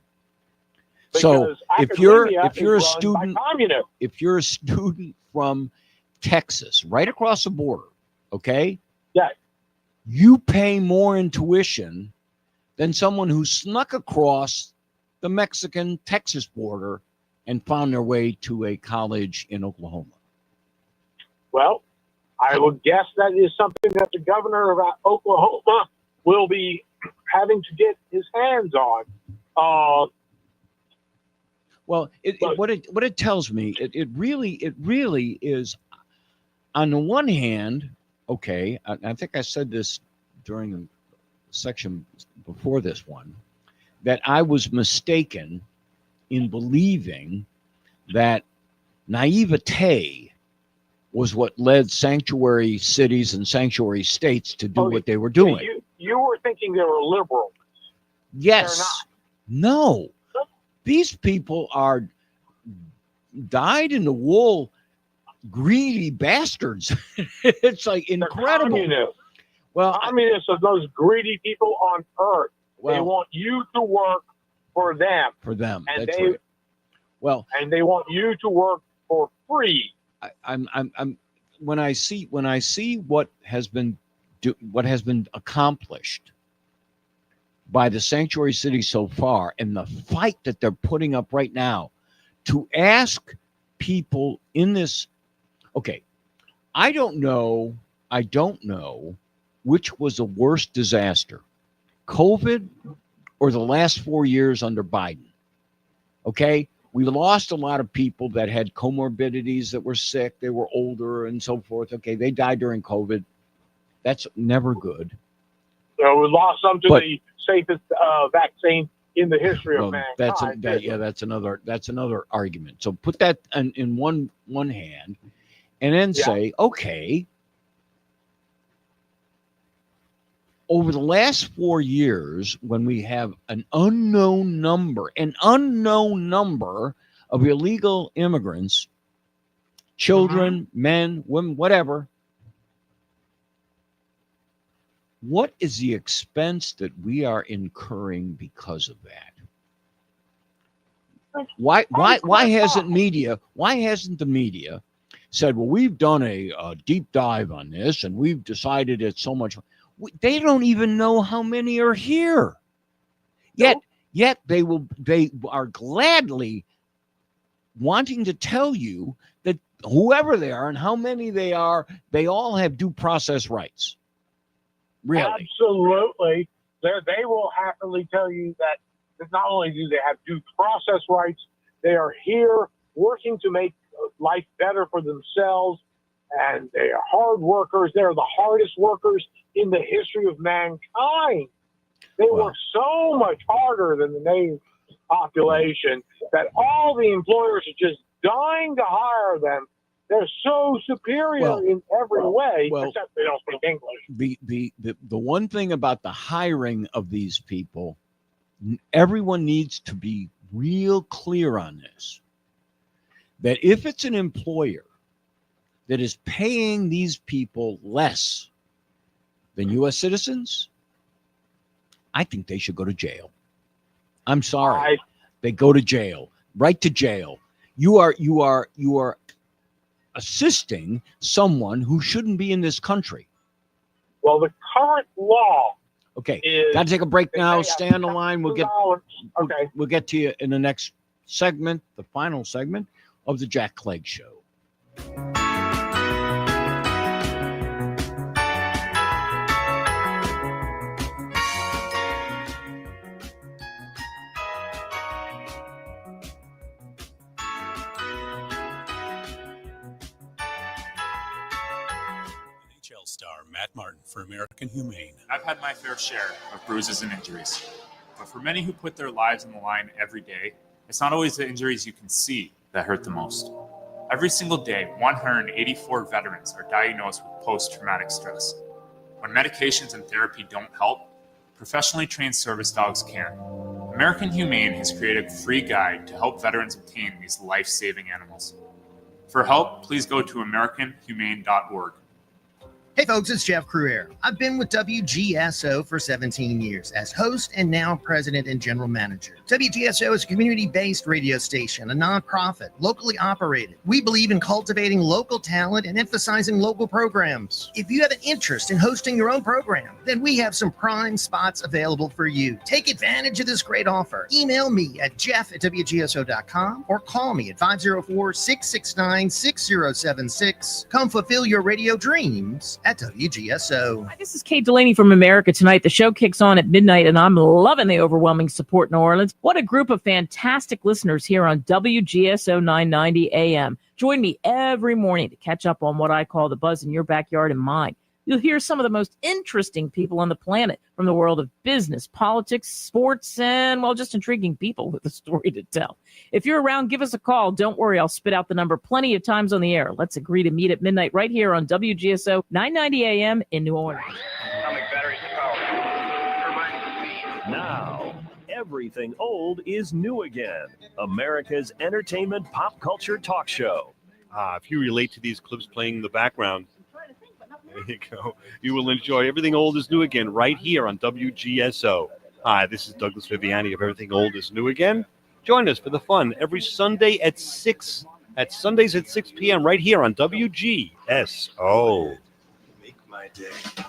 Because So if you're a is run by communists. if you're a student from Texas, right across the border, okay? Yeah. You pay more in tuition than someone who snuck across the Mexican-Texas border and found their way to a college in Oklahoma. Well, I would guess that is something that the governor of Oklahoma will be having to get his hands on. Well, what it tells me, it really is, on the one hand, okay, I think I said this during the section before this one, that I was mistaken in believing that naivete was what led sanctuary cities and sanctuary states to do what they were doing. You were thinking they were liberal. Yes. No. These people are dyed-in-the-wool, greedy bastards. It's like incredible. Communists. Well, communists are those greedy people on earth. Well, they want you to work for them. For them. And That's right. Well, and they want you to work for free. I'm when I see what has been accomplished by the sanctuary city so far, and the fight that they're putting up right now to ask people in this. Okay, I don't know which was the worst disaster, COVID or the last 4 years under Biden. Okay, we lost a lot of people that had comorbidities, that were sick, they were older and so forth. Okay, they died during COVID. That's never good. We lost some to the safest vaccine in the history of mankind. That's another argument. So put that in one hand, and then say, okay, over the last 4 years, when we have an unknown number of illegal immigrants, children, men, women, whatever, what is the expense that we are incurring because of that? Why hasn't the media said, well, we've done a deep dive on this and we've decided it's so much. They don't even know how many are here. Yet they are gladly wanting to tell you that whoever they are and how many they are, they all have due process rights. Really? Absolutely. They will happily tell you that not only do they have due process rights, they are here working to make life better for themselves, and they are hard workers. They're the hardest workers in the history of mankind. They work so much harder than the native population that all the employers are just dying to hire them. They're so superior in every way, except they don't speak English. The one thing about the hiring of these people, everyone needs to be real clear on this, that if it's an employer that is paying these people less than U.S. citizens, I think they should go to jail. I'm sorry. They go to jail, right to jail. You are assisting someone who shouldn't be in this country. Well, the current law. Okay, gotta take a break now. Stay on the line. We'll get to you in the next segment, the final segment of the Jjack Clegg Show. Star Matt Martin for American Humane. I've had my fair share of bruises and injuries, but for many who put their lives on the line every day, it's not always the injuries you can see that hurt the most. Every single day, 184 veterans are diagnosed with post-traumatic stress. When medications and therapy don't help, professionally trained service dogs can. American Humane has created a free guide to help veterans obtain these life-saving animals. For help, please go to AmericanHumane.org. Hey folks, it's Jeff Cruier. I've been with WGSO for 17 years as host and now president and general manager. WGSO is a community-based radio station, a nonprofit, locally operated. We believe in cultivating local talent and emphasizing local programs. If you have an interest in hosting your own program, then we have some prime spots available for you. Take advantage of this great offer. Email me at jeff@wgso.com or call me at 504-669-6076. Come fulfill your radio dreams at WGSO. Hi, this is Kate Delaney from America Tonight. The show kicks on at midnight, and I'm loving the overwhelming support in New Orleans. What a group of fantastic listeners here on WGSO 990 AM. Join me every morning to catch up on what I call the buzz in your backyard and mine. You'll hear some of the most interesting people on the planet from the world of business, politics, sports, and, well, just intriguing people with a story to tell. If you're around, give us a call. Don't worry, I'll spit out the number plenty of times on the air. Let's agree to meet at midnight right here on WGSO 990 AM in New Orleans. Now, everything old is new again. America's entertainment pop culture talk show. If you relate to these clips playing in the background, there you go. You will enjoy Everything Old is New Again right here on WGSO. Hi, this is Douglas Viviani of Everything Old is New Again. Join us for the fun every Sunday at 6 p.m. right here on WGSO.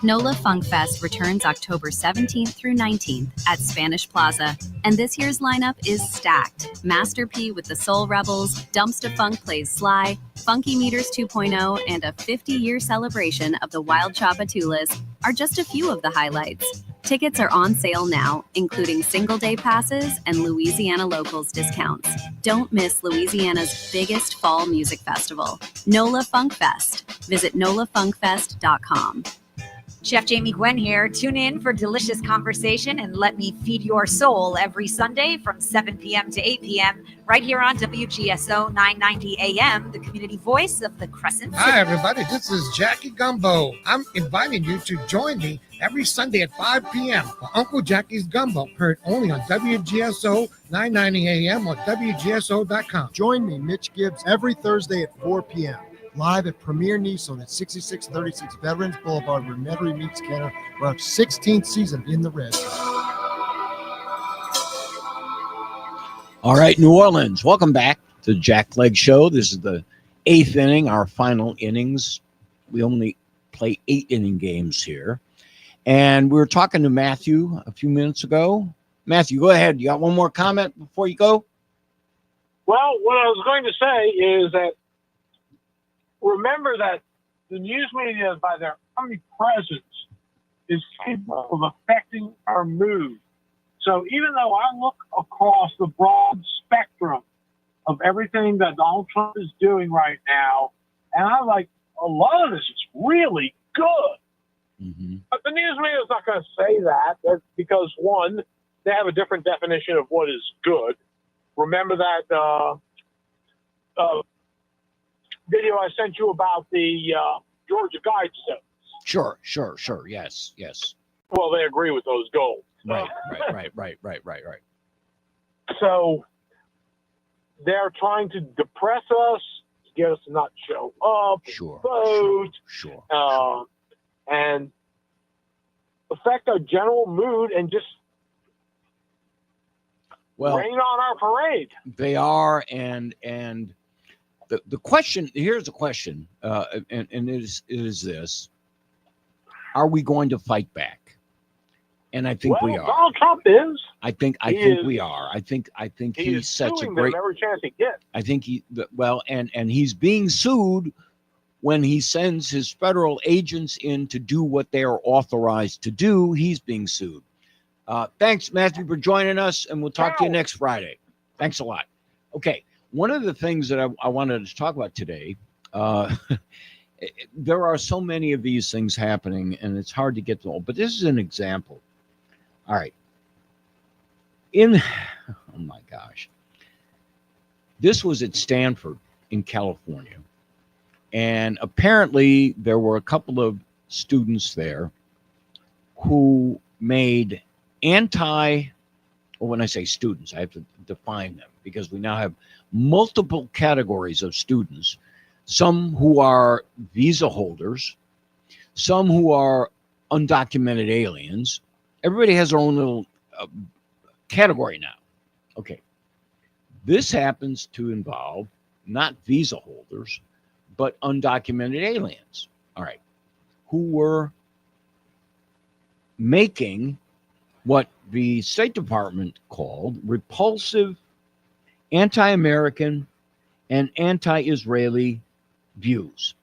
NOLA Funk Fest returns October 17th through 19th at Spanish Plaza. And this year's lineup is stacked. Master P with the Soul Rebels, Dumpsta Funk plays Sly, Funky Meters 2.0, and a 50-year celebration of the Wild Chapatulas are just a few of the highlights. Tickets are on sale now, including single-day passes and Louisiana Locals discounts. Don't miss Louisiana's biggest fall music festival, NOLA Funk Fest. Visit nolafunkfest.com. Chef Jamie Gwen here. Tune in for delicious conversation and let me feed your soul every Sunday from 7 p.m. to 8 p.m. right here on WGSO 990 AM, the community voice of the Crescent City. Hi, everybody. This is Jackie Gumbo. I'm inviting you to join me every Sunday at 5 p.m. for Uncle Jackie's Gumbo, heard only on WGSO 990 AM or WGSO.com. Join me, Mitch Gibbs, every Thursday at 4 p.m. live at Premier Nissan at 6636 Veterans Boulevard, where Metairie meets Kenner for our 16th season in the red. All right, New Orleans, welcome back to the Jjack Clegg Show. This is the 8th inning, our final innings. We only play 8-inning games here. And we were talking to Matthew a few minutes ago. Matthew, go ahead. You got one more comment before you go? Well, what I was going to say is that remember that the news media, by their omnipresence, is capable of affecting our mood. So even though I look across the broad spectrum of everything that Donald Trump is doing right now, and I'm like, a lot of this is really good. But the news media is not going to say that. That's because, one, they have a different definition of what is good. Remember that video I sent you about the Georgia Guidestones? Sure. Yes. Well, they agree with those goals. Right. So they're trying to depress us, to get us to not show up, vote, and affect our general mood and just rain on our parade. They are, and the question, here's the question, and it is this: are we going to fight back? And I think we are. Donald Trump is. I think we are. I think he sets a great. Them every chance he gets. I think and he's being sued when he sends his federal agents in to do what they are authorized to do. He's being sued. Thanks, Matthew, for joining us, and we'll talk to you next Friday. Thanks a lot. Okay, one of the things that I wanted to talk about today, there are so many of these things happening, and it's hard to get to all, but this is an example. All right. Oh my gosh. This was at Stanford in California. And apparently there were a couple of students there who made when I say students, I have to define them because we now have multiple categories of students, some who are visa holders, some who are undocumented aliens. Everybody has their own little category now. Okay. This happens to involve not visa holders, but undocumented aliens. All right. Who were making what the State Department called repulsive, anti-American, and anti-Israeli views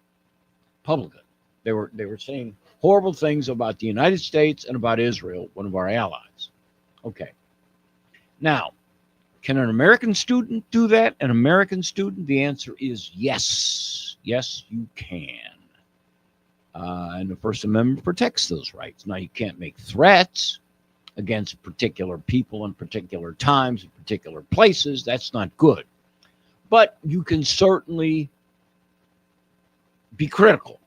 publicly. They were saying horrible things about the United States and about Israel, one of our allies. Okay. Now, can an American student do that? An American student? The answer is yes. Yes, you can. And the First Amendment protects those rights. Now, you can't make threats against particular people in particular times, in particular places. That's not good. But you can certainly be critical.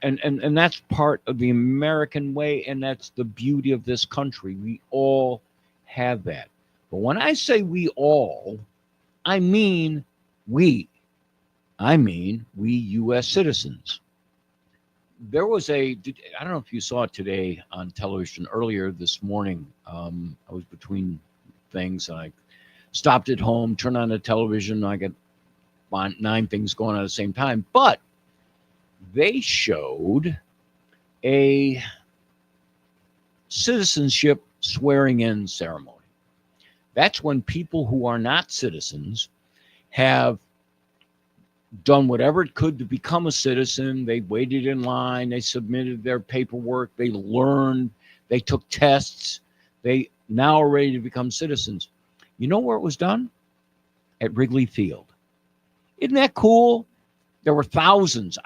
And that's part of the American way, and that's the beauty of this country. We all have that. But when I say we all, I mean we. I mean we U.S. citizens. There was I don't know if you saw it today on television earlier this morning. I was between things. I stopped at home, turned on the television. I got 9 things going on at the same time. But they showed a citizenship swearing-in ceremony. That's when people who are not citizens have done whatever it could to become a citizen. They waited in line. They submitted their paperwork. They learned. They took tests. They now are ready to become citizens. You know where it was done? At Wrigley Field. Isn't that cool? There were thousands.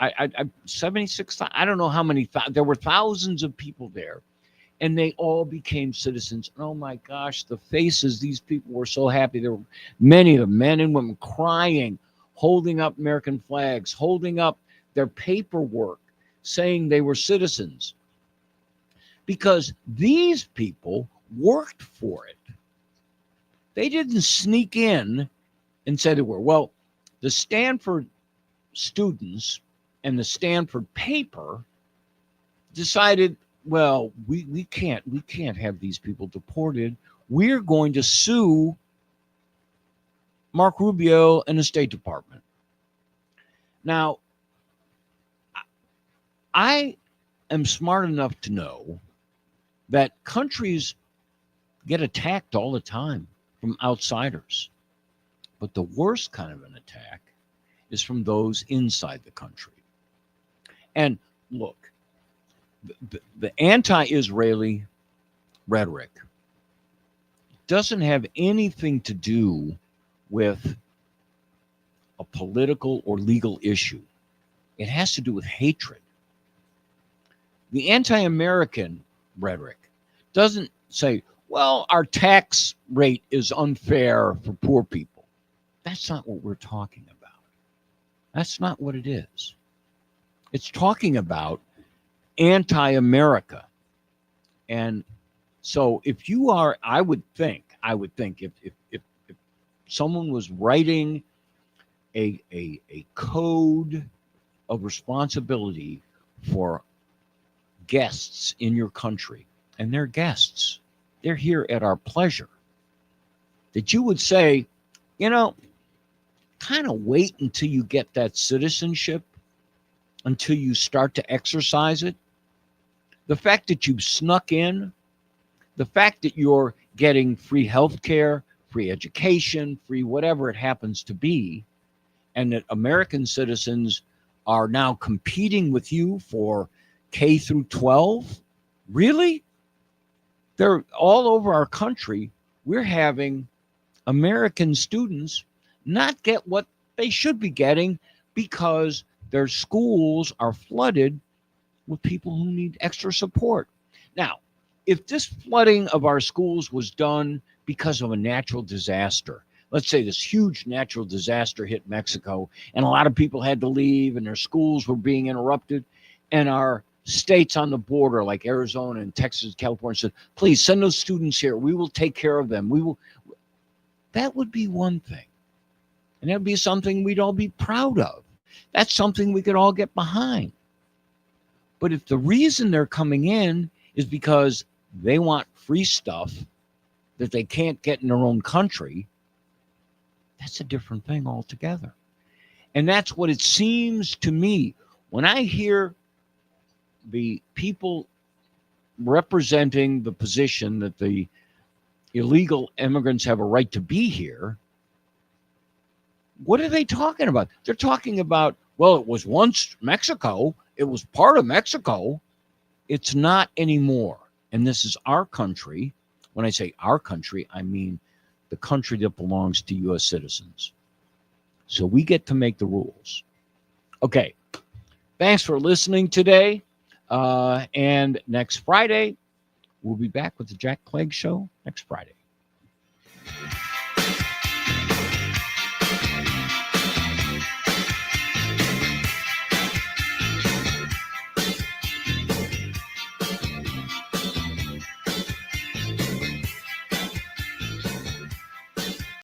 76. I don't know how many. There were thousands of people there, and they all became citizens. Oh my gosh, the faces! These people were so happy. There were many of them, men and women, crying, holding up American flags, holding up their paperwork, saying they were citizens. Because these people worked for it. They didn't sneak in and say they were. Well, the Stanford students and the Stanford paper decided, well, we can't have these people deported. We're going to sue Mark Rubio and the State Department. Now, I am smart enough to know that countries get attacked all the time from outsiders. But the worst kind of an attack is from those inside the country. And look, the anti-Israeli rhetoric doesn't have anything to do with a political or legal issue. It has to do with hatred. The anti-American rhetoric doesn't say, well, our tax rate is unfair for poor people. That's not what we're talking about. That's not what it is. It's talking about anti-America. And so if you are, I would think if someone was writing a code of responsibility for guests in your country, and they're guests, they're here at our pleasure, that you would say, kind of wait until you get that citizenship, until you start to exercise it. The fact that you've snuck in, the fact that you're getting free health care, free education, free whatever it happens to be, and that American citizens are now competing with you for K through 12? Really? They're all over our country. We're having American students not get what they should be getting because their schools are flooded with people who need extra support. Now, if this flooding of our schools was done because of a natural disaster, let's say this huge natural disaster hit Mexico and a lot of people had to leave and their schools were being interrupted, and our states on the border like Arizona and Texas, California said, please send those students here. We will take care of them. That would be one thing. And that would be something we'd all be proud of. That's something we could all get behind. But if the reason they're coming in is because they want free stuff that they can't get in their own country, that's a different thing altogether. And that's what it seems to me when I hear the people representing the position that the illegal immigrants have a right to be here. What are they talking about? They're talking about, well, it was once Mexico. It was part of Mexico. It's not anymore. And this is our country. When I say our country, I mean the country that belongs to U.S. citizens. So we get to make the rules. Okay. Thanks for listening today. And next Friday, we'll be back with the Jjack Clegg Show next Friday.